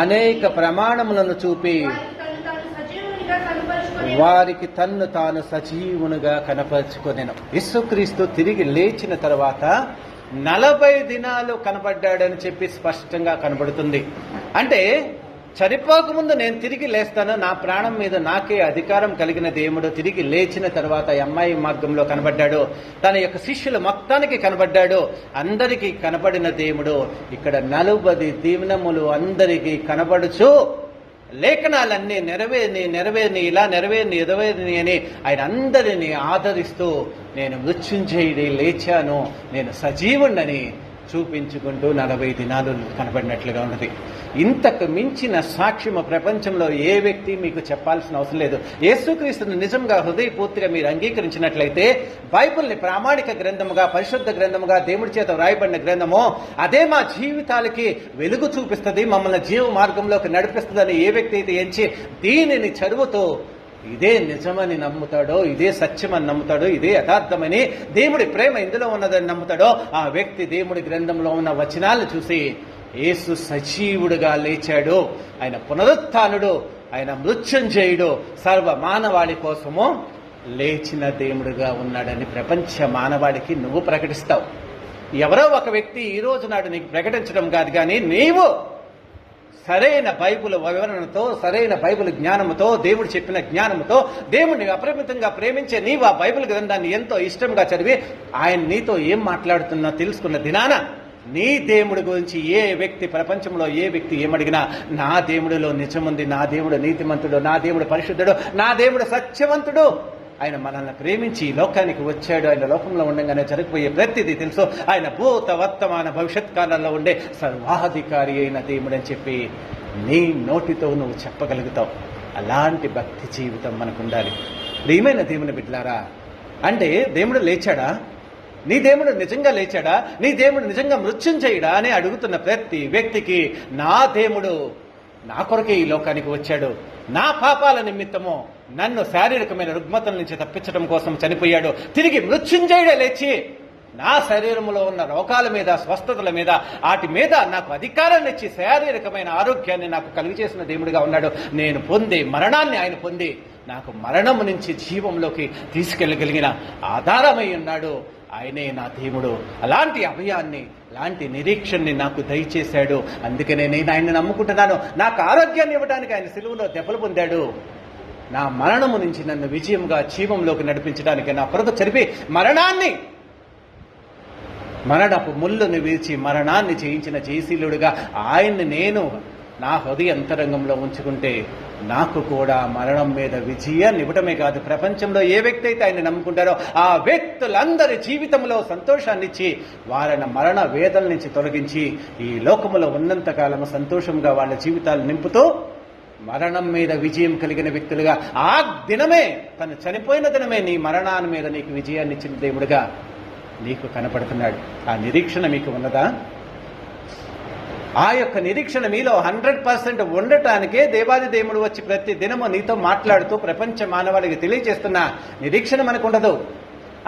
అనేక ప్రమాణములను చూపి వారికి తన్ను తాను సజీవునిగా కనపరుచుకొనెను. యేసుక్రీస్తు తిరిగి లేచిన తర్వాత 40 దినాలు కనబడ్డాడని చెప్పి స్పష్టంగా కనబడుతుంది. అంటే చనిపోకముందు నేను తిరిగి లేస్తాను, నా ప్రాణం మీద నాకే అధికారం కలిగిన దేవుడు తిరిగి లేచిన తర్వాత అమ్మాయి మార్గంలో కనబడ్డాడు, తన యొక్క శిష్యులు మొత్తానికి కనబడ్డాడు, అందరికీ కనబడిన దేవుడు ఇక్కడ 40 దినములు అందరికీ కనబడుచు లేఖనాలన్నీ నెరవేర్ని ఇలా నెరవేర్ని అని ఆయన అందరినీ ఆదరిస్తూ, నేను మృత్యుంజయుడి లేచాను, నేను సజీవుణ్ణని చూపించుకుంటూ 40 దినాలు కనబడినట్లుగా ఉన్నది. ఇంతకు మించిన సాక్ష్యము ప్రపంచంలో ఏ వ్యక్తి మీకు చెప్పాల్సిన అవసరం లేదు. యేసుక్రీస్తుని నిజంగా హృదయపూర్తిగా మీరు అంగీకరించినట్లయితే బైబిల్ని ప్రామాణిక గ్రంథముగా, పరిశుద్ధ గ్రంథముగా, దేవుడి చేత వ్రాయబడిన గ్రంథము అదే మా జీవితాలకి వెలుగు చూపిస్తుంది, మమ్మల్ని జీవ మార్గంలోకి నడిపిస్తుందని ఏ వ్యక్తి అయితే ఎంచి దీనిని చదువుతూ ఇదే నిజమని నమ్ముతాడో, ఇదే సత్యమని నమ్ముతాడో, ఇదే యథార్థమని, దేవుడి ప్రేమ ఇందులో ఉన్నదని నమ్ముతాడో, ఆ వ్యక్తి దేవుడి గ్రంథంలో ఉన్న వచనాలను చూసి యేసు సజీవుడుగా లేచాడు, ఆయన పునరుత్థానుడు, ఆయన మృత్యుంజయుడు, సర్వ మానవాళి కోసము లేచిన దేవుడుగా ఉన్నాడని ప్రపంచ మానవాళికి నువ్వు ప్రకటిస్తావు. ఎవరో ఒక వ్యక్తి ఈ రోజు నాడు నీకు ప్రకటించడం కాదు, కానీ నీవు సరైన బైబిల్ వివరణతో, సరైన బైబిల్ జ్ఞానముతో, దేవుడు చెప్పిన జ్ఞానముతో, దేవుడిని అపరిమితంగా ప్రేమించే నీవు ఆ బైబిల్ గ్రంథాన్ని ఎంతో ఇష్టంగా చదివి ఆయన నీతో ఏం మాట్లాడుతున్నా తెలుసుకున్న దినాన నీ దేవుడి గురించి ఏ వ్యక్తి, ప్రపంచంలో ఏ వ్యక్తి ఏమడిగినా నా దేవుడిలో నిజముంది, నా దేవుడు నీతిమంతుడు, నా దేవుడు పరిశుద్ధుడు, నా దేవుడు సత్యవంతుడు, ఆయన మనల్ని ప్రేమించి ఈ లోకానికి వచ్చాడు, ఆయన లోకంలో ఉండగానే జరిగిపోయే ప్రతిదీ తెలుసు, ఆయన భూత వర్తమాన భవిష్యత్ కాలంలో ఉండే సర్వాధికారి అయిన దేవుడు అని చెప్పి నీ నోటితో నువ్వు చెప్పగలుగుతావు. అలాంటి భక్తి జీవితం మనకు ఉండాలి. ప్రియమైన దేవుని బిడ్డలారా, అంటే దేవుడు లేచాడా? నీ దేవుడు నిజంగా లేచాడా? నీ దేవుడు నిజంగా మృత్యుంజయుడా అని అడుగుతున్న ప్రతి వ్యక్తికి, నా దేవుడు నా కొరకే ఈ లోకానికి వచ్చాడు, నా పాపాల నిమిత్తము నన్ను శారీరకమైన రుగ్మతల నుంచి తప్పించడం కోసం చనిపోయాడు, తిరిగి మృత్యుంజయుడే లేచి నా శరీరంలో ఉన్న రోగాల మీద, స్వస్థతల మీద, వాటి మీద నాకు అధికారాన్ని ఇచ్చి శారీరకమైన ఆరోగ్యాన్ని నాకు కలుగజేసిన దేవుడిగా ఉన్నాడు. నేను పొందే మరణాన్ని ఆయన పొంది నాకు మరణం నుంచి జీవంలోకి తీసుకెళ్ళగలిగిన ఆధారమై ఉన్నాడు. ఆయనే నా దేవుడు. అలాంటి అభయాన్ని, అలాంటి నిరీక్షణని నాకు దయచేశాడు. అందుకనే నేను ఆయన్ని నమ్ముకుంటున్నాను. నాకు ఆరోగ్యాన్ని ఇవ్వడానికి ఆయన సిలువలో దెబ్బలు పొందాడు. నా మరణము నుంచి నన్ను విజయంగా జీవంలోకి నడిపించడానికి నా కొరకు చనిపి మరణపు ముళ్ళును వీల్చి మరణాన్ని చేయించిన జయశీలుడుగా ఆయన్ని నేను నా హృదయ అంతరంగంలో ఉంచుకుంటే నాకు కూడా మరణం మీద విజయాన్ని ఇవ్వటమే కాదు, ప్రపంచంలో ఏ వ్యక్తి అయితే ఆయన నమ్ముకుంటారో ఆ వ్యక్తులందరి జీవితంలో సంతోషాన్ని ఇచ్చి వారిని మరణ వేదన నుంచి తొలగించి ఈ లోకములో ఉన్నంతకాలము సంతోషంగా వాళ్ళ జీవితాలు నింపుతూ మరణం మీద విజయం కలిగిన వ్యక్తులుగా, ఆ దినమే, తను చనిపోయిన దినమే నీ మరణాన్ని మీద నీకు విజయాన్ని ఇచ్చిన దేవుడుగా నీకు కనపడుతున్నాడు. ఆ నిరీక్షణ మీకు ఉన్నదా? ఆ యొక్క నిరీక్షణ మీలో 100% ఉండటానికే దేవాది దేవుడు వచ్చి ప్రతి దినము నీతో మాట్లాడుతూ ప్రపంచ మానవాళికి తెలియజేస్తున్న నిరీక్షణ మనకు ఉండదు.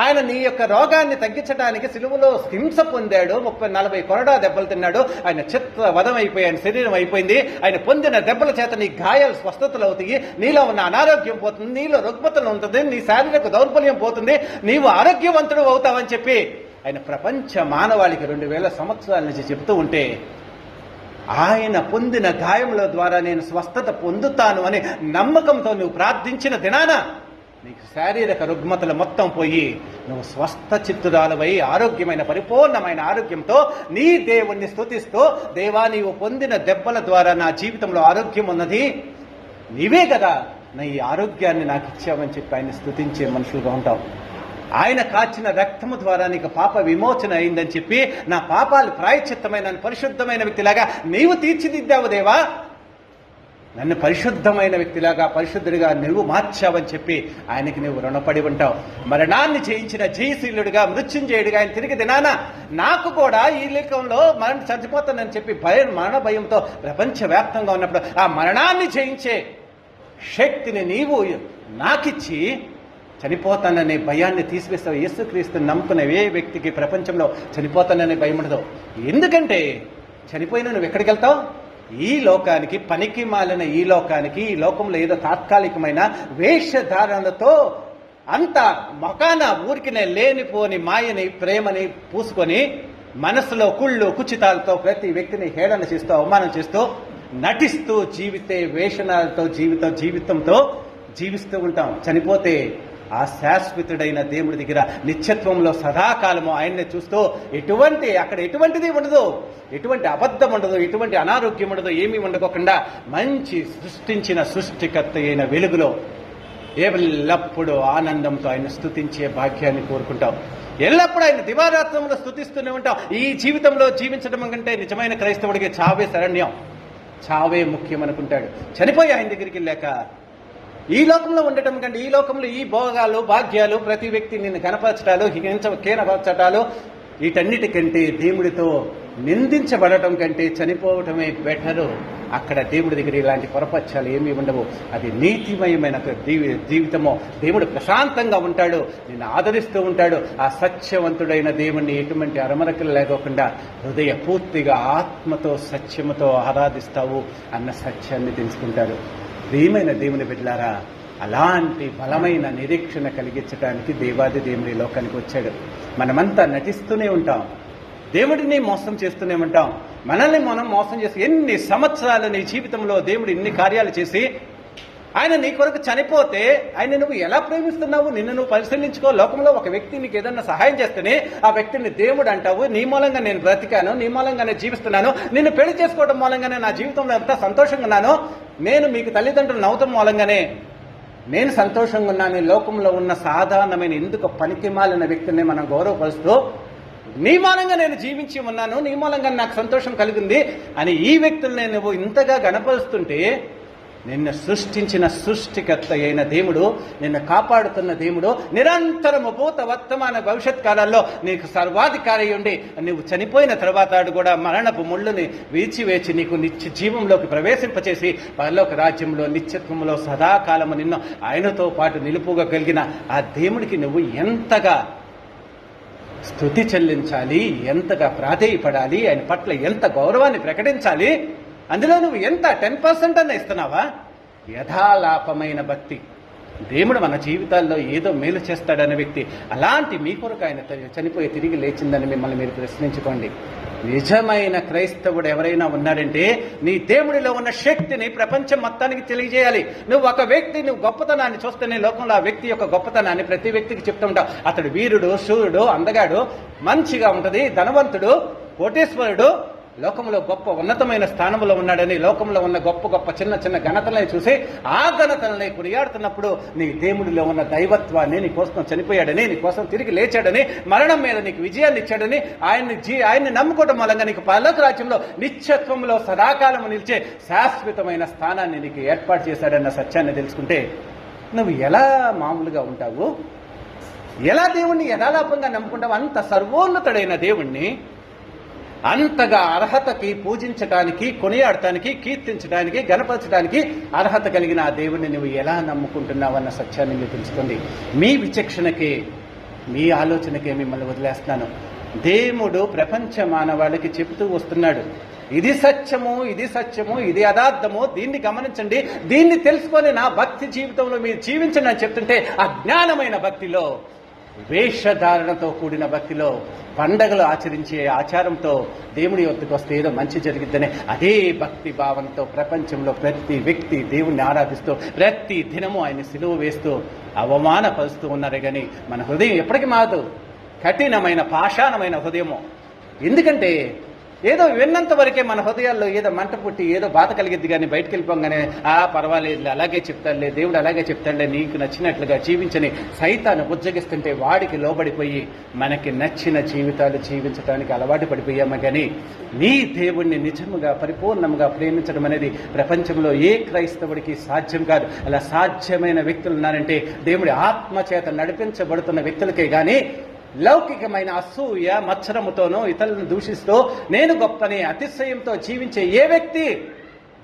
ఆయన నీ యొక్క రోగాన్ని తగ్గించడానికి సిలువలో హింస పొందాడు, 30-40 కొరడా దెబ్బలు తిన్నాడు. ఆయన చిత్త వధం అయిపోయి ఆయన శరీరం అయిపోయింది. ఆయన పొందిన దెబ్బల చేత నీ గాయాలు స్వస్థతలు అవుతాయి, నీలో ఉన్న అనారోగ్యం పోతుంది, నీలో రుగ్మతలు ఉంటుంది, నీ శారీరక దౌర్బల్యం పోతుంది, నీవు ఆరోగ్యవంతుడు అవుతావని చెప్పి ఆయన ప్రపంచ మానవాళికి 2000 సంవత్సరాల నుంచి చెప్తూ ఉంటే, ఆయన పొందిన గాయముల ద్వారా నేను స్వస్థత పొందుతాను అనే నమ్మకంతో నువ్వు ప్రార్థించిన దినాన నీకు శారీరక రుగ్మతలు మొత్తం పోయి నువ్వు స్వస్థ చిత్తురాలవై ఆరోగ్యమైన పరిపూర్ణమైన ఆరోగ్యంతో నీ దేవుణ్ణి స్తుతిస్తూ, దేవా నీవు పొందిన దెబ్బల ద్వారా నా జీవితంలో ఆరోగ్యం ఉన్నది, నీవే కదా నా ఈ ఆరోగ్యాన్ని నాకు ఇచ్చావని చెప్పి ఆయన స్తుతించే మనుషులుగా ఉంటావు. ఆయన కాచిన రక్తము ద్వారా నీకు పాప విమోచన అయిందని చెప్పి నా పాపాలు ప్రాయశ్చిత్తమైన పరిశుద్ధమైన వ్యక్తిలాగా నీవు తీర్చిదిద్దావు దేవా, నన్ను పరిశుద్ధమైన వ్యక్తిలాగా పరిశుద్ధుడిగా నువ్వు మార్చావని చెప్పి ఆయనకి నువ్వు రుణపడి ఉంటావు. మరణాన్ని జయించిన జయశీలుడిగా మృత్యుంజయుడిగా ఆయన తిరిగి దినాన నాకు కూడా ఈ లోకంలో మరణ చచ్చిపోతానని చెప్పి మరణ భయంతో ప్రపంచవ్యాప్తంగా ఉన్నప్పుడు ఆ మరణాన్ని జయించే శక్తిని నీవు నాకిచ్చి చనిపోతాననే భయాన్ని తీసివేస్తావు. యేసుక్రీస్తుని నమ్ముకున్న ఏ వ్యక్తికి ప్రపంచంలో చనిపోతాననే భయం ఉండదు. ఎందుకంటే చనిపోయినా నువ్వు ఎక్కడికి వెళ్తావు? ఈ లోకానికి, పనికి మాలిన ఈ లోకానికి, ఈ లోకంలో ఏదో తాత్కాలికమైన వేషధారణలతో అంత మొకాన ఊరికినే లేనిపోని మాయని ప్రేమని పూసుకొని మనసులో కుళ్ళు కుచితాలతో ప్రతి వ్యక్తిని హేళన చేస్తూ అవమానం చేస్తూ నటిస్తూ వేషణాలతో జీవితంతో జీవిస్తూ ఉంటాం. చనిపోతే ఆ శాశ్వతుడైన దేవుడి దగ్గర నిత్యత్వంలో సదాకాలము ఆయన్నే చూస్తూ అక్కడ ఎటువంటిది ఉండదు, ఎటువంటి అబద్ధం ఉండదు, ఎటువంటి అనారోగ్యం ఉండదు, ఏమీ ఉండకోకుండా మంచి సృష్టించిన సృష్టికర్త అయిన వెలుగులో ఎల్లప్పుడూ ఆనందంతో ఆయన స్తుతించే భాగ్యాన్ని కోరుకుంటాం. ఎల్లప్పుడూ ఆయన దివారాత్రంలో స్తుతిస్తూనే ఉంటాం. ఈ జీవితంలో జీవించడం కంటే నిజమైన క్రైస్తవుడికి చావే శరణ్యం, చావే ముఖ్యం అనుకుంటాడు. చనిపోయి ఆయన దగ్గరికి వెళ్ళాక ఈ లోకంలో ఉండటం కంటే, ఈ లోకంలో ఈ భోగాలు భాగ్యాలు ప్రతి వ్యక్తి నిన్ను కనపరచటాలు కీనపరచటాలు వీటన్నిటికంటే దేవుడితో నిందించబడటం కంటే చనిపోవటమే బెటరు. అక్కడ దేవుడి దగ్గర ఇలాంటి పొరపచ్చాలు ఏమీ ఉండవు. అది నీతిమయమైన జీవితము. దేవుడు ప్రశాంతంగా ఉంటాడు, నిన్ను ఆదరిస్తూ ఉంటాడు. ఆ సత్యవంతుడైన దేవుణ్ణి ఎటువంటి అరమరకలు లేకోకుండా హృదయ పూర్తిగా ఆత్మతో సత్యముతో ఆరాధిస్తావు అన్న సత్యాన్ని తెలుసుకుంటాడు. ప్రియమైన దేవుని బిడ్డలారా, అలాంటి బలమైన నిరీక్షణ కలిగించడానికి దేవాది దేవుని లోకానికి వచ్చాడు. మనమంతా నటిస్తూనే ఉంటాం, దేవుడిని మోసం చేస్తూనే ఉంటాం, మనల్ని మనం మోసం చేసి ఎన్ని సంవత్సరాలు నీ జీవితంలో దేవుడు ఇన్ని కార్యాలు చేసి ఆయన నీ కొరకు చనిపోతే ఆయన నువ్వు ఎలా ప్రేమిస్తున్నావు? నిన్ను నువ్వు పరిశీలించుకో. లోకంలో ఒక వ్యక్తి నీకు ఏదన్నా సహాయం చేస్తేనే ఆ వ్యక్తిని దేవుడు అంటావు. నీ మూలంగా నేను బ్రతికాను, నీ మూలంగానే జీవిస్తున్నాను, నిన్ను పెళ్లి చేసుకోవడం మూలంగానే నా జీవితంలో ఎంత సంతోషంగా ఉన్నాను, నేను మీకు తల్లిదండ్రులు నవ్వటం మూలంగానే నేను సంతోషంగా ఉన్నాను. లోకంలో ఉన్న సాధారణమైన ఎందుకు పనికిమాలిన వ్యక్తిని మనం గౌరవపరుస్తూ నీ మూలంగా నేను జీవించి ఉన్నాను, నీ మూలంగా నాకు సంతోషం కలిగింది అని ఈ వ్యక్తుల్ని నువ్వు ఇంతగా గణపరుస్తుంటే నిన్ను సృష్టించిన సృష్టికర్త అయిన దేవుడు, నిన్ను కాపాడుతున్న దేవుడు నిరంతరము భూత వర్తమాన భవిష్యత్ కాలాల్లో నీకు సర్వాధికారి ఉండి నువ్వు చనిపోయిన తర్వాత కూడా మరణపు ముళ్ళుని వేచి నీకు నిత్య జీవంలోకి ప్రవేశింపచేసి పరలోక రాజ్యంలో నిత్యత్వంలో సదాకాలము నిన్ను ఆయనతో పాటు నిలుపుకోగలిగిన ఆ దేవుడికి నువ్వు ఎంతగా స్తుతి చెల్లించాలి, ఎంతగా ప్రాధేయపడాలి, ఆయన పట్ల ఎంత గౌరవాన్ని ప్రకటించాలి. అందులో నువ్వు ఎంత 10% అన్న ఇస్తున్నావా? యథాలాపమైన భక్తి. దేవుడు మన జీవితాల్లో ఏదో మేలు చేస్తాడనే వ్యక్తి, అలాంటి మీ కొరకు ఆయన చనిపోయి తిరిగి లేచిందని మిమ్మల్ని మీరు ప్రశ్నించుకోండి. నిజమైన క్రైస్తవుడు ఎవరైనా ఉన్నాడంటే నీ దేవుడిలో ఉన్న శక్తిని ప్రపంచం మొత్తానికి తెలియజేయాలి. నువ్వు ఒక వ్యక్తి నువ్వు గొప్పతనాన్ని చూస్తేనే లోకంలో ఆ వ్యక్తి యొక్క గొప్పతనాన్ని ప్రతి వ్యక్తికి చెప్తూ ఉంటావు. అతడు వీరుడు, శూరుడు, అందగాడు, మంచిగా ఉంటుంది, ధనవంతుడు, కోటేశ్వరుడు, లోకంలో గొప్ప ఉన్నతమైన స్థానంలో ఉన్నాడని లోకంలో ఉన్న గొప్ప చిన్న ఘనతలని చూసి ఆ ఘనతలని కొనియాడుతున్నప్పుడు నీ దేవుడిలో ఉన్న దైవత్వాన్ని, నీ కోసం చనిపోయాడని, నీ కోసం తిరిగి లేచాడని, మరణం మీద నీకు విజయాన్ని ఇచ్చాడని, ఆయన్ని నమ్ముకోవడం మూలంగా నీకు పరలోక రాజ్యంలో నిత్యత్వంలో సదాకాలము నిలిచే శాశ్వతమైన స్థానాన్ని నీకు ఏర్పాటు చేశాడన్న సత్యాన్ని తెలుసుకుంటే నువ్వు ఎలా మామూలుగా ఉంటావు? ఎలా దేవుణ్ణి యథాలాపంగా నమ్ముకుంటావు? అంత సర్వోన్నతుడైన దేవుణ్ణి, అంతగా అర్హతకి, పూజించడానికి, కొనియాడటానికి, కీర్తించడానికి, గణపరచడానికి అర్హత కలిగిన ఆ దేవుడిని నువ్వు ఎలా నమ్ముకుంటున్నావన్న సత్యాన్ని మీరు తెలుసుకోండి. మీ విచక్షణకే, మీ ఆలోచనకే మిమ్మల్ని వదిలేస్తున్నాను. దేవుడు ప్రపంచ మానవాళికి చెబుతూ వస్తున్నాడు, ఇది సత్యము, ఇది సత్యము, ఇది యథార్థము, దీన్ని గమనించండి, దీన్ని తెలుసుకొని నా భక్తి జీవితంలో మీరు జీవించండి అని చెప్తుంటే, అజ్ఞానమైన భక్తిలో, వేషధారణతో కూడిన భక్తిలో, పండగలు ఆచరించే ఆచారంతో దేవుడి వద్దకు వస్తే ఏదో మంచి జరిగిద్దని అదే భక్తి భావంతో ప్రపంచంలో ప్రతి వ్యక్తి దేవుణ్ణి ఆరాధిస్తూ ప్రతి దినము ఆయన సిలువ వేస్తూ అవమానపరుస్తూ ఉన్నారు. కానీ మన హృదయం ఎప్పటికీ మారదు, కఠినమైన పాషాణమైన హృదయము. ఎందుకంటే ఏదో విన్నంత వరకే మన హృదయాల్లో ఏదో మంట పుట్టి ఏదో బాధ కలిగిద్ది, కానీ బయటకు వెళ్ళిపోగానే పర్వాలేదు, అలాగే చెప్తాడులే, దేవుడు అలాగే చెప్తాడులే, నీకు నచ్చినట్లుగా జీవించని సైతాన్ని బుజ్జగిస్తుంటే వాడికి లోబడిపోయి మనకి నచ్చిన జీవితాలు జీవించడానికి అలవాటు పడిపోయాము. కానీ నీ దేవుణ్ణి నిజముగా పరిపూర్ణంగా ప్రేమించడం అనేది ప్రపంచంలో ఏ క్రైస్తవుడికి సాధ్యం కాదు. అలా సాధ్యమైన వ్యక్తులు ఉన్నారంటే దేవుడి ఆత్మచేత నడిపించబడుతున్న వ్యక్తులకే. కానీ లౌకికమైన అసూయ మత్సరముతోనూ ఇతరులను దూషిస్తూ నేను గొప్పని అతిశయంతో జీవించే ఏ వ్యక్తి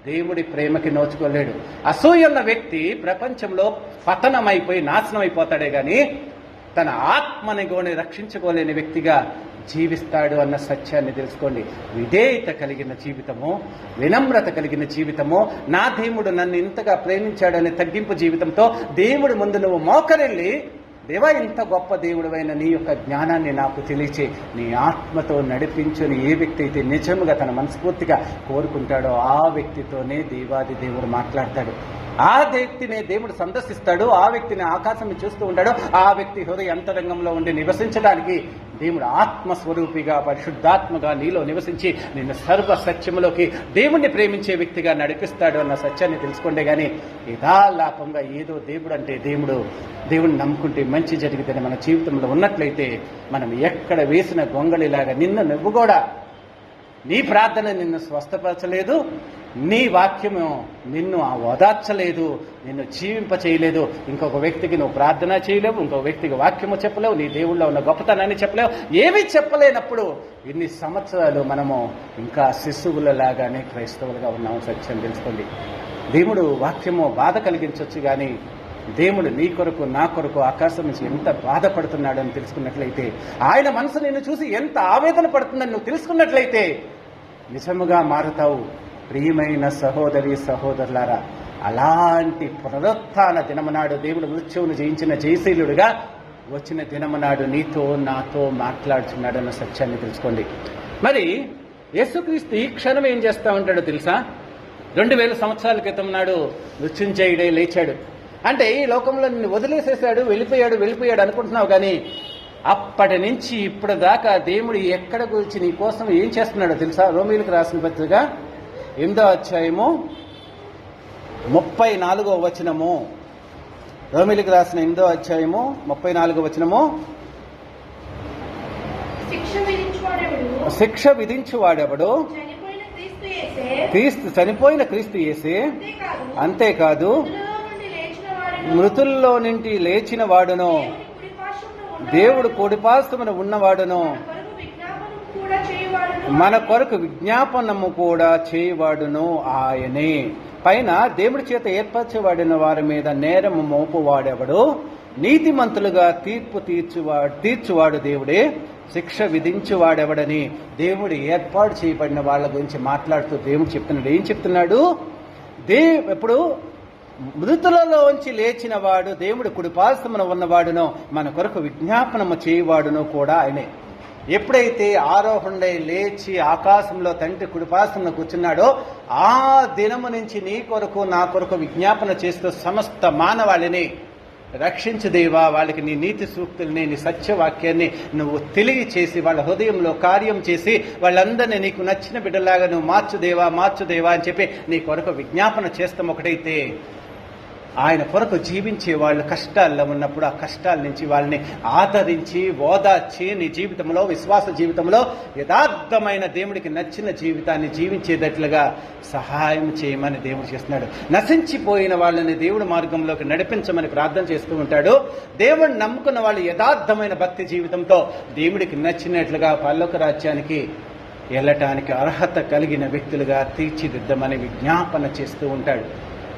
దేవుడి ప్రేమకి నోచుకోలేడు. అసూయ ఉన్న వ్యక్తి ప్రపంచంలో పతనమైపోయి నాశనం అయిపోతాడే కానీ తన ఆత్మని గోని రక్షించుకోలేని వ్యక్తిగా జీవిస్తాడు అన్న సత్యాన్ని తెలుసుకోండి. విధేయత కలిగిన జీవితము, వినమ్రత కలిగిన జీవితము, నా దేవుడు నన్ను ఇంతగా ప్రేమించాడనే తగ్గింపు జీవితంతో దేవుడి ముందు నువ్వు మోకరెళ్ళి, దేవా ఇంత గొప్ప దేవుడివైన నీ యొక్క జ్ఞానాన్ని నాకు తెలియచే, నీ ఆత్మతో నడిపించుని ఏ వ్యక్తి అయితే నిజముగా తన మనస్ఫూర్తిగా కోరుకుంటాడో ఆ వ్యక్తితోనే దేవాది దేవుడు మాట్లాడతాడు. ఆ వ్యక్తిని దేవుడు సందర్శిస్తాడు, ఆ వ్యక్తిని ఆకాశం చూస్తూ ఉంటాడు. ఆ వ్యక్తి హృదయ అంతరంగంలో ఉండి నివసించడానికి దేవుడు ఆత్మస్వరూపిగా పరిశుద్ధాత్మగా నీలో నివసించి నిన్ను సర్వ సత్యములోకి దేవుణ్ణి ప్రేమించే వ్యక్తిగా నడిపిస్తాడు అన్న సత్యాన్ని తెలుసుకోండి. కానీ యథాలాపంగా ఏదో దేవుడు అంటే దేవుడిని నమ్ముకుంటే మంచి జరిగితే మన జీవితంలో ఉన్నట్లయితే మనం ఎక్కడ వేసిన గొంగళిలాగా నువ్వు కూడా నీ ప్రార్థన నిన్ను స్వస్థపరచలేదు, నీ వాక్యము నిన్ను ఓదార్చలేదు, నిన్ను జీవింప చేయలేదు. ఇంకొక వ్యక్తికి నువ్వు ప్రార్థన చేయలేవు, ఇంకొక వ్యక్తికి వాక్యము చెప్పలేవు, నీ దేవుళ్ళో ఉన్న గొప్పతనాన్ని చెప్పలేవు. ఏమీ చెప్పలేనప్పుడు ఇన్ని సంవత్సరాలు మనము ఇంకా శిశువులలాగానే క్రైస్తవులుగా ఉన్నాము. సత్యం తెలుసుకోండి. దేవుడు వాక్యము బాధ కలిగించవచ్చు, కానీ దేవుడు నీ కొరకు నా కొరకు ఆకాశం నుంచి ఎంత బాధపడుతున్నాడని తెలుసుకున్నట్లయితే, ఆయన మనసు నిన్ను చూసి ఎంత ఆవేదన పడుతుందని నువ్వు తెలుసుకున్నట్లయితే నిజముగా మారుతావు. ప్రియమైన సహోదరి సహోదరులారా, అలాంటి పునరుత్థాన దినమనాడు దేవుడు మృత్యువును జయించిన జయశీలుడుగా వచ్చిన దినమనాడు నీతో నాతో మాట్లాడుతున్నాడన్న సత్యాన్ని తెలుసుకోండి. మరి యేసుక్రీస్తు ఈ క్షణం ఏం చేస్తా ఉంటాడో తెలుసా? 2000 సంవత్సరాల క్రితం నాడు మృత్యుంజయుడై లేచాడు. అంటే ఈ లోకంలో నిన్ను వదిలేసేసాడు, వెళ్ళిపోయాడు అనుకుంటున్నావు. కానీ అప్పటి నుంచి ఇప్పుడు దాకా దేవుడు ఎక్కడ గురించి నీ కోసం ఏం చేస్తున్నాడో తెలుసా? రోమీయులకు రాసిన పత్రిక 8వ అధ్యాయము 34వ వచనము. రోమీయులకు రాసిన 8వ అధ్యాయము 34వ వచనము. శిక్ష విధించువాడెవడు? చనిపోయిన క్రీస్తు యేసే. అంతేకాదు మృతుల్లో నుండి లేచిన వాడును, దేవుడు కుడిపార్శ్వమున ఉన్నవాడును, మన కొరకు విజ్ఞాపనము కూడా చేయవాడును ఆయనే. పైన దేవుడి చేత ఏర్పరచబడిన వారి మీద నేరము మోపువాడెవడు? నీతిమంతులుగా తీర్పు తీర్చువాడు దేవుడే, శిక్ష విధించువాడెవడని దేవుడు ఏర్పాటు చేయబడిన వాళ్ళ గురించి మాట్లాడుతూ దేవుడు చెప్తున్నాడు. ఏం చెప్తున్నాడు? ఇప్పుడు మృతులలోంచి లేచిన వాడు, దేవుడు కుడిపార్శ్వమున ఉన్నవాడునో, మన కొరకు విజ్ఞాపనము చేయవాడునో కూడా ఆయనే. ఎప్పుడైతే ఆరోహణై లేచి ఆకాశంలో తండ్రి కుడిపార్శ్వమున కూర్చున్నాడో ఆ దినము నుంచి నీ కొరకు నా కొరకు విజ్ఞాపన చేస్తూ సమస్త మానవాళిని రక్షించు దేవా, వాళ్ళకి నీ నీతి సూక్తుల్ని, నీ సత్యవాక్యాన్ని నువ్వు తెలియచేసి వాళ్ళ హృదయంలో కార్యం చేసి వాళ్ళందరినీ నీకు నచ్చిన బిడ్డలాగా నువ్వు మార్చుదేవా అని చెప్పి నీ కొరకు విజ్ఞాపన చేస్తాం. ఒకటైతే ఆయన కొరకు జీవించే వాళ్ళు కష్టాల్లో ఉన్నప్పుడు ఆ కష్టాల నుంచి వాళ్ళని ఆదరించి ఓదార్చి నీ జీవితంలో, విశ్వాస జీవితంలో యథార్థమైన దేవుడికి నచ్చిన జీవితాన్ని జీవించేటట్లుగా సహాయం చేయమని దేవుడు చేస్తున్నాడు. నశించిపోయిన వాళ్ళని దేవుడి మార్గంలోకి నడిపించమని ప్రార్థన చేస్తూ ఉంటాడు. దేవుడిని నమ్ముకున్న వాళ్ళు యథార్థమైన భక్తి జీవితంతో దేవుడికి నచ్చినట్లుగా పరలోక రాజ్యానికి వెళ్ళటానికి అర్హత కలిగిన వ్యక్తులుగా తీర్చిదిద్దమని విజ్ఞాపన చేస్తూ ఉంటాడు.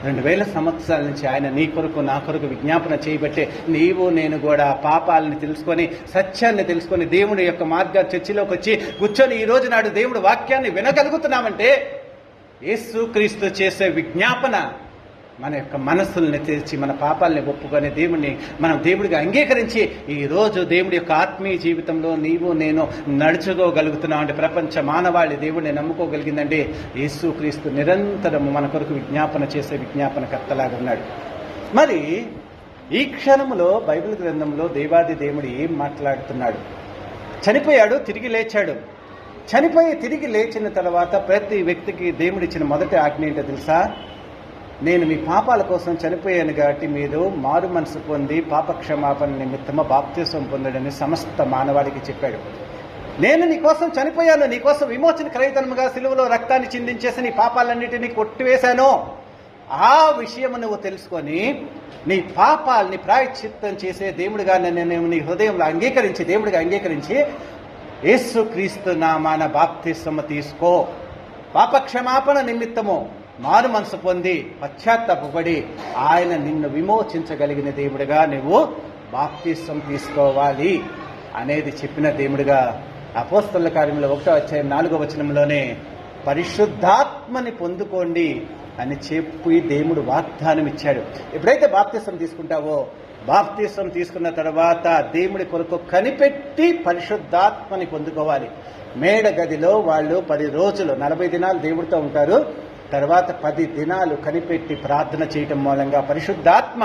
2000 సంవత్సరాల నుంచి ఆయన నీ కొరకు నా కొరకు విజ్ఞాపన చేయబట్టే నీవు నేను కూడా పాపాలని తెలుసుకొని సత్యాన్ని తెలుసుకొని దేవుడి యొక్క మార్గ చర్చిలోకి వచ్చి కూర్చొని ఈ రోజు నాడు దేవుడి వాక్యాన్ని వినగలుగుతున్నామంటే యేసుక్రీస్తు చేసే విజ్ఞాపన మన యొక్క మనస్సుల్ని తెరిచి మన పాపాలని ఒప్పుకొని దేవుడిని మనం దేవుడిగా అంగీకరించి ఈ రోజు దేవుడి యొక్క ఆత్మీయ జీవితంలో నీవు నేను నడుచుకోగలుగుతున్నాం అంటే ప్రపంచ మానవాళి దేవుడిని నమ్ముకోగలిగిందంటే యేసుక్రీస్తు నిరంతరము మన కొరకు విజ్ఞాపన చేసే విజ్ఞాపనకర్తలాగా ఉన్నాడు. మరి ఈ క్షణంలో బైబిల్ గ్రంథంలో దేవాది దేవుడు ఏం మాట్లాడుతున్నాడు? చనిపోయాడు, తిరిగి లేచాడు. చనిపోయి తిరిగి లేచిన తర్వాత ప్రతి వ్యక్తికి దేవుడిచ్చిన మొదటి ఆజ్ఞ ఏంటో తెలుసా? నేను మీ పాపాల కోసం చనిపోయాను కాబట్టి మీరు మారు మనసు పొంది పాపక్షమాపణ నిమిత్తమ బాప్తిసం పొందడని సమస్త మానవాళికి చెప్పాడు. నేను నీకోసం చనిపోయాను, నీకోసం విమోచన క్రయధనముగా సిలువలో రక్తాన్ని చిందించేసి నీ పాపాలన్నిటినీ కొట్టివేశాను. ఆ విషయం నువ్వు తెలుసుకొని నీ పాపాలని ప్రాయశ్చిత్తం చేసే దేవుడిగా నేను నీ హృదయంలో అంగీకరించి దేవుడిగా అంగీకరించి యేసుక్రీస్తు నామాన బాప్తిసం తీసుకో. పాపక్షమాపణ నిమిత్తము మారు మనసు పొంది పశ్చాత్తాపడి ఆయన నిన్ను విమోచించగలిగిన దేవుడిగా నువ్వు బాప్తిసం తీసుకోవాలి అనేది చెప్పిన దేవుడిగా అపోస్తలుల కార్యములు 1వ అధ్యాయం 4వ వచనంలోనే పరిశుద్ధాత్మని పొందుకోండి అని చెప్పి దేవుడు వాగ్దానం ఇచ్చాడు. ఎప్పుడైతే బాప్తిసం తీసుకుంటావో బాప్తిసం తీసుకున్న తర్వాత దేవుడి కొరకు కనిపెట్టి పరిశుద్ధాత్మని పొందుకోవాలి. మేడ గదిలో వాళ్ళు 10 రోజులు 40 దినాలు దేవుడితో ఉంటారు. తర్వాత 10 దినాలు కనిపెట్టి ప్రార్థన చేయటం మూలంగా పరిశుద్ధాత్మ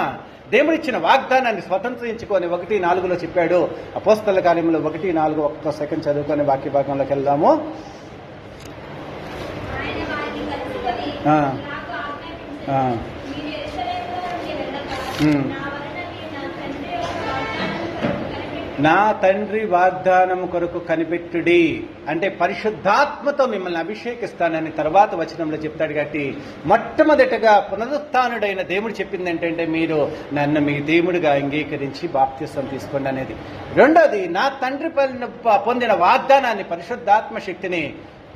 దేవుడిచ్చిన వాగ్దానాన్ని స్వతంత్రించుకొని 1:4 చెప్పాడు. అపోస్తలుల కార్యములు 1:4 ఒక్క సెకండ్ చదువుకొని వాక్య భాగంలోకి వెళ్దాము. నా తండ్రి వాగ్దానం కొరకు కనిపెట్టుడి అంటే పరిశుద్ధాత్మతో మిమ్మల్ని అభిషేకిస్తానని తర్వాత వచనంలో చెప్తాడు. కాబట్టి మొట్టమొదటిగా పునరుత్థానుడైన దేవుడు చెప్పింది ఏంటంటే మీరు నన్ను మీ దేవుడిగా అంగీకరించి బాప్తిసం తీసుకోండి అనేది. రెండోది నా తండ్రి పొందిన వాగ్దానాన్ని పరిశుద్ధాత్మ శక్తిని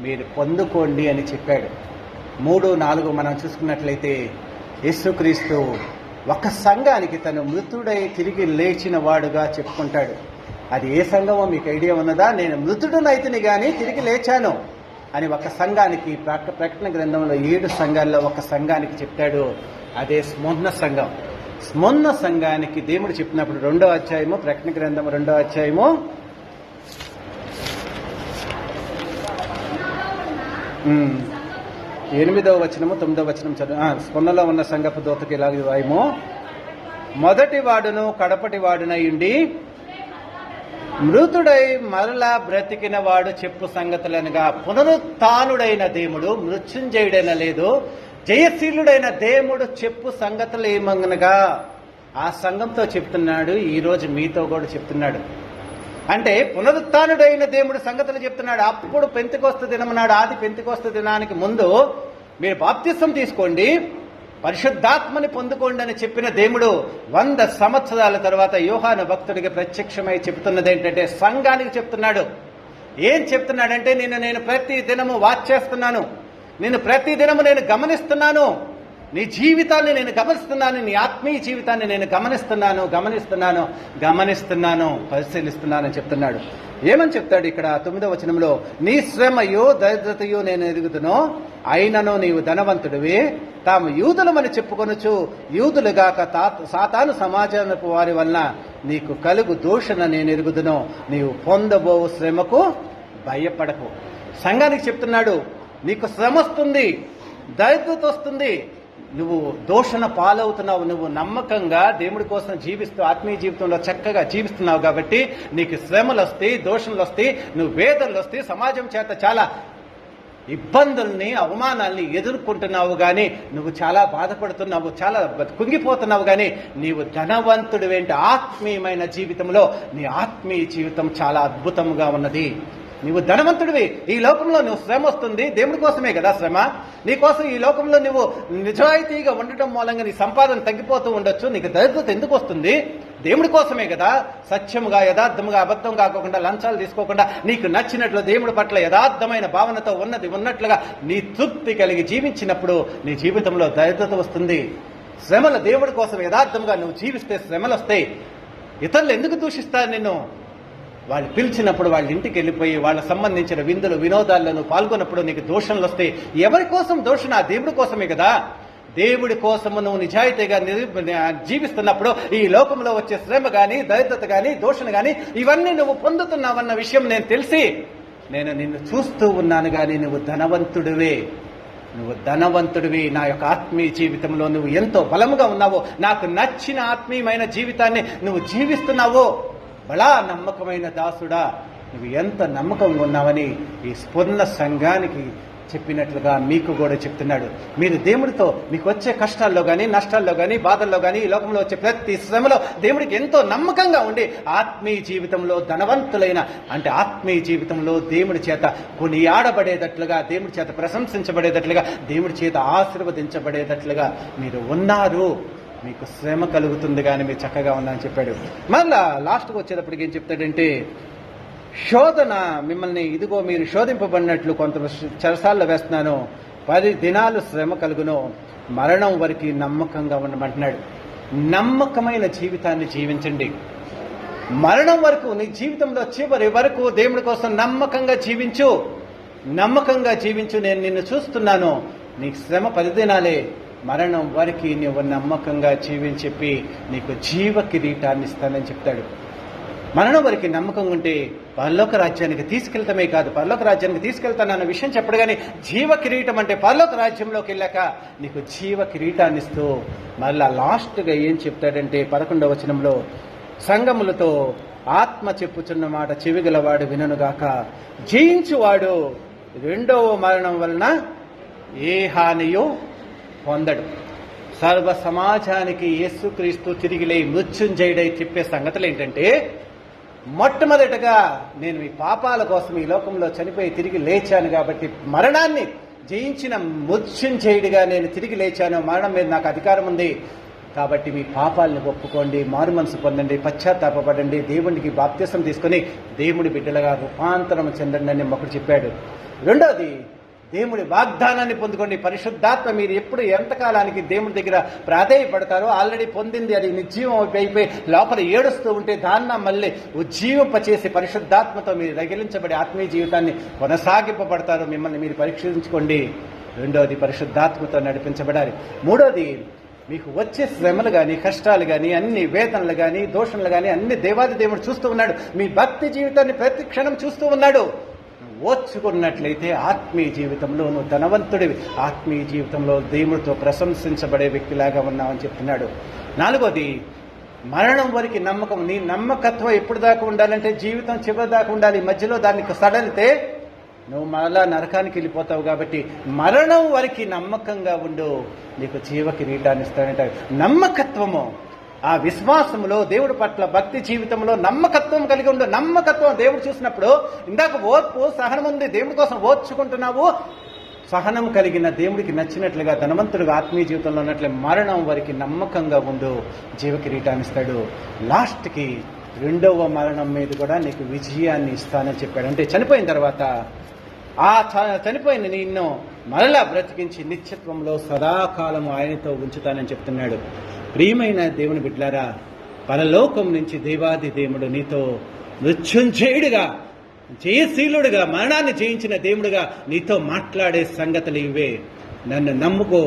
మీరు పొందుకోండి అని చెప్పాడు. 3, 4 మనం చూసుకున్నట్లయితే యేసుక్రీస్తు ఒక సంఘానికి తను మృతుడై తిరిగి లేచిన వాడుగా చెప్పుకుంటాడు. అది ఏ సంఘమో మీకు ఐడియా ఉన్నదా? నేను మృతుడునైతిని కానీ తిరిగి లేచాను అని ఒక సంఘానికి ప్రకటన గ్రంథంలో 7 సంఘాల్లో ఒక సంఘానికి చెప్తాడు. అదే స్మరణ సంఘం. స్మరణ సంఘానికి దేవుడు చెప్పినప్పుడు 2వ అధ్యాయము ప్రకటన గ్రంథం 2వ అధ్యాయము 8వ వచనము 9వ వచనం చదువు. స్మరణలో ఉన్న సంఘపు దూతకి ఇలాగ వాయము, మొదటి వాడును కడపటి వాడునయుండి మృతుడై మరలా బ్రతికిన వాడు చెప్పు సంగతులనగా పునరుత్థానుడైన దేవుడు మృత్యుంజయుడైన లేదు జయశీలుడైన దేవుడు చెప్పు సంగతులు ఏమనగా ఆ సంఘంతో చెప్తున్నాడు. ఈరోజు మీతో కూడా చెప్తున్నాడు. అంటే పునరుత్థానుడైన దేవుడు సంగతులు చెప్తున్నాడు. అప్పుడు పెంతెకొస్తు దినం నాడు, ఆది పెంతెకొస్తు దినానికి ముందు మీరు బాప్తిసం తీసుకోండి, పరిశుద్ధాత్మని పొందుకోండి అని చెప్పిన దేవుడు 100 సంవత్సరాల తర్వాత యోహాను భక్తుడికి ప్రత్యక్షమై చెప్తున్నది ఏంటంటే సంఘానికి చెప్తున్నాడు. ఏం చెప్తున్నాడంటే నేను ప్రతి దినము వాచ్ చేస్తున్నాను, ప్రతి దినము నేను గమనిస్తున్నాను, నీ జీవితాన్ని నేను గమనిస్తున్నాను, నీ ఆత్మీయ జీవితాన్ని నేను గమనిస్తున్నాను, పరిశీలిస్తున్నాను అని చెప్తున్నాడు. ఏమని చెప్తాడు ఇక్కడ 9వ వచనంలో? నీ శ్రమయో దరిద్రతయో నేను ఎరుగుదునో, అయినను నీవు ధనవంతుడివి. తాము యూదులమని చెప్పుకొనుచు యూదులుగాక సాతాను సమాజానికి వారి వలన నీకు కలుగు దూషణ నేను ఎరుగుదునో, నీవు పొందబో శ్రమకు భయపడకు. సంఘానికి చెప్తున్నాడు, నీకు శ్రమ వస్తుంది, దరిద్రత వస్తుంది, నువ్వు దూషణ పాలవుతున్నావు, నువ్వు నమ్మకంగా దేవుడి కోసం జీవిస్తూ ఆత్మీయ జీవితంలో చక్కగా జీవిస్తున్నావు కాబట్టి నీకు శ్రమలు వస్తాయి, దూషణలు వస్తాయి, నువ్వు వేదనలు వస్తాయి, సమాజం చేత చాలా ఇబ్బందుల్ని అవమానాల్ని ఎదుర్కొంటున్నావు, కానీ నువ్వు చాలా బాధపడుతున్నావు, చాలా కుంగిపోతున్నావు, కానీ నీవు ధనవంతుడివేంటి ఆత్మీయమైన జీవితంలో నీ ఆత్మీయ జీవితం చాలా అద్భుతంగా ఉన్నది. నీవు ధనవంతుడివి. ఈ లోకంలో నువ్వు శ్రమ వస్తుంది, దేవుడి కోసమే కదా శ్రమ. నీకోసం ఈ లోకంలో నువ్వు నిజాయితీగా ఉండటం మూలంగా నీ సంపాదన తగ్గిపోతూ ఉండొచ్చు. నీకు దరిద్రత ఎందుకు వస్తుంది? దేవుడి కోసమే కదా సత్యముగా యథార్థముగా అబద్ధం కాకుండా లంచాలు తీసుకోకుండా నీకు నచ్చినట్లు దేవుడి పట్ల యథార్థమైన భావనతో ఉన్నట్లుగా నీ తృప్తి కలిగి జీవించినప్పుడు నీ జీవితంలో దరిద్రత వస్తుంది. శ్రమలు దేవుడి కోసం యథార్థంగా నువ్వు జీవిస్తే శ్రమలు వస్తాయి. ఇతరులు ఎందుకు దూషిస్తారు నిన్ను? వాళ్ళు పిలిచినప్పుడు వాళ్ళ ఇంటికి వెళ్ళిపోయి వాళ్ళకు సంబంధించిన విందులు వినోదాల్లో పాల్గొన్నప్పుడు నీకు దూషణలు వస్తాయి. ఎవరి కోసం దూషణ? దేవుడి కోసమే కదా. దేవుడి కోసము నువ్వు నిజాయితీగా జీవిస్తున్నప్పుడు ఈ లోకంలో వచ్చే శ్రమ కానీ దరిద్రత కానీ దూషణ కానీ ఇవన్నీ నువ్వు పొందుతున్నావన్న విషయం నేను తెలిసి నేను నిన్ను చూస్తూ ఉన్నాను. కానీ నువ్వు ధనవంతుడివి. నా యొక్క ఆత్మీయ జీవితంలో నువ్వు ఎంతో బలముగా ఉన్నావో, నాకు నచ్చిన ఆత్మీయమైన జీవితాన్ని నువ్వు జీవిస్తున్నావో, బలా నమ్మకమైన దాసుడా, నువ్వు ఎంత నమ్మకంగా ఉన్నావని ఈ స్ఫురణ సంఘానికి చెప్పినట్లుగా మీకు కూడా చెప్తున్నాడు. మీరు దేవుడితో మీకు వచ్చే కష్టాల్లో కానీ నష్టాల్లో కానీ బాధల్లో కానీ ఈ లోకంలో వచ్చే ప్రతి శ్రమలో దేవుడికి ఎంతో నమ్మకంగా ఉండి ఆత్మీయ జీవితంలో ధనవంతులైన అంటే ఆత్మీయ జీవితంలో దేవుడి చేత కొనియాడబడేటట్లుగా, దేవుడి చేత ప్రశంసించబడేటట్లుగా, దేవుడి చేత ఆశీర్వదించబడేటట్లుగా మీరు ఉన్నారు. మీకు శ్రమ కలుగుతుంది కానీ మీరు చక్కగా ఉన్నారని చెప్పాడు. మళ్ళా లాస్ట్కి వచ్చేటప్పటికి ఏం చెప్తాడంటే, శోధన మిమ్మల్ని ఇదిగో మీరు శోధింపబడినట్లు కొంత చెరసాల్లో వేస్తున్నాను, 10 దినాలు శ్రమ కలుగును, మరణం వరకు నమ్మకంగా ఉండమంటున్నాడు. నమ్మకమైన జీవితాన్ని జీవించండి. మరణం వరకు నీ జీవితంలో చివరి వరకు దేవుడి కోసం నమ్మకంగా జీవించు. నేను నిన్ను చూస్తున్నాను. నీకు శ్రమ 10 దినాలే, మరణం వరకు నువ్వు నమ్మకంగా చెప్పి నీకు జీవ కిరీటాన్ని ఇస్తానని చెప్తాడు. మరణం వరకు నమ్మకం ఉంటే పరలోక రాజ్యానికి తీసుకెళ్తామే కాదు, పరలోక రాజ్యానికి తీసుకెళ్తానన్న విషయం చెప్పడు. కానీ జీవ కిరీటం అంటే పరలోక రాజ్యంలోకి వెళ్ళాక నీకు జీవ కిరీటాన్ని ఇస్తూ మళ్ళా లాస్ట్గా ఏం చెప్తాడంటే 11వ వచనంలో, సంగములతో ఆత్మ చెప్పుచున్న మాట చెవిగలవాడు విననుగాక, జయించువాడు 2వ మరణం వలన ఏ హానియో పొందడు. సర్వ సమాజానికి యేసుక్రీస్తు తిరిగిలే మృత్యుంజయుడై చెప్పే సంగతులు ఏంటంటే, మొట్టమొదటగా నేను మీ పాపాల కోసం ఈ లోకంలో చనిపోయి తిరిగి లేచాను కాబట్టి మరణాన్ని జయించిన మృత్యుంజయుడిగా నేను తిరిగి లేచాను. మరణం మీద నాకు అధికారం ఉంది కాబట్టి మీ పాపాలను ఒప్పుకోండి, మారు మనసు పొందండి, పశ్చాత్తాపపడండి, దేవునికి బాప్తిసం తీసుకొని దేవుడి బిడ్డలుగా రూపాంతరం చెందండి అని ఒకడు చెప్పాడు. రెండోది, దేవుడి వాగ్దానాన్ని పొందుకోండి. పరిశుద్ధాత్మ మీరు ఎప్పుడు ఎంతకాలానికి దేవుడి దగ్గర ప్రాధేయపడతారో ఆల్రెడీ పొందింది అది నిర్జీవం అయిపోయి లోపల ఏడుస్తూ ఉంటే దాన్ని మళ్ళీ ఉజ్జీవింపచేసి పరిశుద్ధాత్మతో మీరు రగిలించబడి ఆత్మీయ జీవితాన్ని కొనసాగింపబడతారు. మిమ్మల్ని మీరు పరీక్షించుకోండి. రెండోది, పరిశుద్ధాత్మతో నడిపించబడాలి. మూడోది, మీకు వచ్చే శ్రమలు కానీ కష్టాలు కానీ అన్ని వేదనలు కానీ దోషణలు కానీ అన్ని దేవాది దేవుడు చూస్తూ ఉన్నాడు. మీ భక్తి జీవితాన్ని ప్రతి క్షణం చూస్తూ ఉన్నాడు. ఓర్చుకున్నట్లయితే ఆత్మీయ జీవితంలో నువ్వు ధనవంతుడివి, ఆత్మీయ జీవితంలో దేవుడితో ప్రశంసించబడే వ్యక్తిలాగా ఉన్నావని చెప్తున్నాడు. 4వది, మరణం వరకు నమ్మకం. నీ నమ్మకత్వం ఎప్పుడు దాకా ఉండాలంటే జీవితం చివరి దాకా ఉండాలి. మధ్యలో దాన్ని సడలితే నువ్వు మరలా నరకానికి వెళ్ళిపోతావు. కాబట్టి మరణం వరకు నమ్మకంగా ఉండు, నీకు జీవ కిరీటాన్ని ఇస్తానంటాడు. నమ్మకత్వము, ఆ విశ్వాసములో దేవుడి పట్ల భక్తి జీవితంలో నమ్మకత్వం కలిగి ఉండు. నమ్మకత్వం దేవుడు చూసినప్పుడు, ఇందాక ఓర్పు సహనం ఉంది, దేవుడి కోసం ఓర్చుకుంటున్నావు. సహనం కలిగిన దేవుడికి నచ్చినట్లుగా ధనవంతుడిగా ఆత్మీయ జీవితంలో ఉన్నట్లే మరణం వరకు నమ్మకంగా ఉండు, జీవ కిరీటాన్ని ఇస్తాడు. లాస్ట్కి 2వ మరణం మీద కూడా నీకు విజయాన్ని ఇస్తానని చెప్పాడు. అంటే చనిపోయిన తర్వాత ఆ చనిపోయిన నిన్ను మరలా బ్రతికించి నిత్యత్వంలో సదాకాలము ఆయనతో ఉంచుతానని చెప్తున్నాడు. ప్రియమైన దేవుని బిడ్డలారా, పరలోకం నుంచి దేవాది దేవుడు నీతో మృత్యుంజయుడిగా, జయశీలుడిగా, మరణాన్ని జయించిన దేవుడిగా నీతో మాట్లాడే సంగతులు ఇవే. నన్ను నమ్ముకో,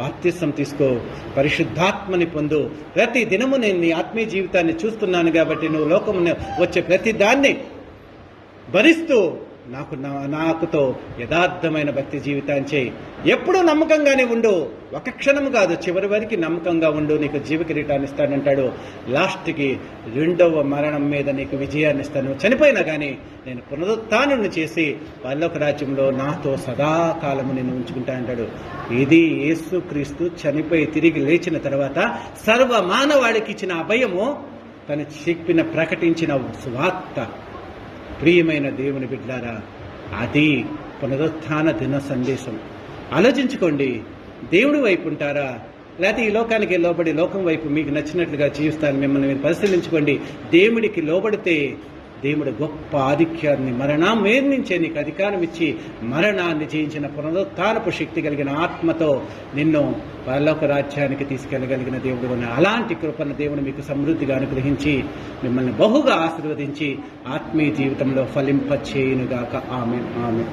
బాప్తిసం తీసుకో, పరిశుద్ధాత్మని పొందు. ప్రతి దినము నేను నీ ఆత్మీయ జీవితాన్ని చూస్తున్నాను కాబట్టి నువ్వు లోకమున వచ్చే ప్రతి దాన్ని భరిస్తూ నాకుతో యథార్థమైన భక్తి జీవితాన్ని చేయి. ఎప్పుడూ నమ్మకంగానే ఉండు, ఒక క్షణం కాదు, చివరి వరకు నమ్మకంగా ఉండు, నీకు జీవ కిరీటాన్ని ఇస్తానంటాడు. లాస్ట్కి 2వ మరణం మీద నీకు విజయాన్ని ఇస్తాను. చనిపోయినా కానీ నేను పునరుత్థానాన్ని చేసి పరలోక రాజ్యంలో నాతో సదాకాలము నేను ఉంచుకుంటానంటాడు. ఇది యేసుక్రీస్తు చనిపోయి తిరిగి లేచిన తర్వాత సర్వ మానవాళికి ఇచ్చిన అభయము, తను చెప్పిన ప్రకటించిన సువార్త. ప్రియమైన దేవుని బిడ్డలారా, అది పునరుత్థాన దిన సందేశం. ఆలోచించుకోండి, దేవుడి వైపు ఉంటారా, లేకపోతే ఈ లోకానికి లోబడి లోకం వైపు మీకు నచ్చినట్లుగా జీవిస్తాను. మిమ్మల్ని మీరు పరిశీలించుకోండి. దేవుడికి లోబడితే దేవుడు గొప్ప ఆధిక్యాన్ని మరణం వేర్నించే నీకు అధికారం ఇచ్చి మరణాన్ని జయించిన పునరుత్థానపు శక్తి కలిగిన ఆత్మతో నిన్ను పరలోక రాజ్యానికి తీసుకెళ్లగలిగిన దేవుడు. అలాంటి కృపను దేవుడు మీకు సమృద్ధిగా అనుగ్రహించి మిమ్మల్ని బహుగా ఆశీర్వదించి ఆత్మీయ జీవితంలో ఫలింపచేయునుగాక. ఆమేన్. ఆమేన్.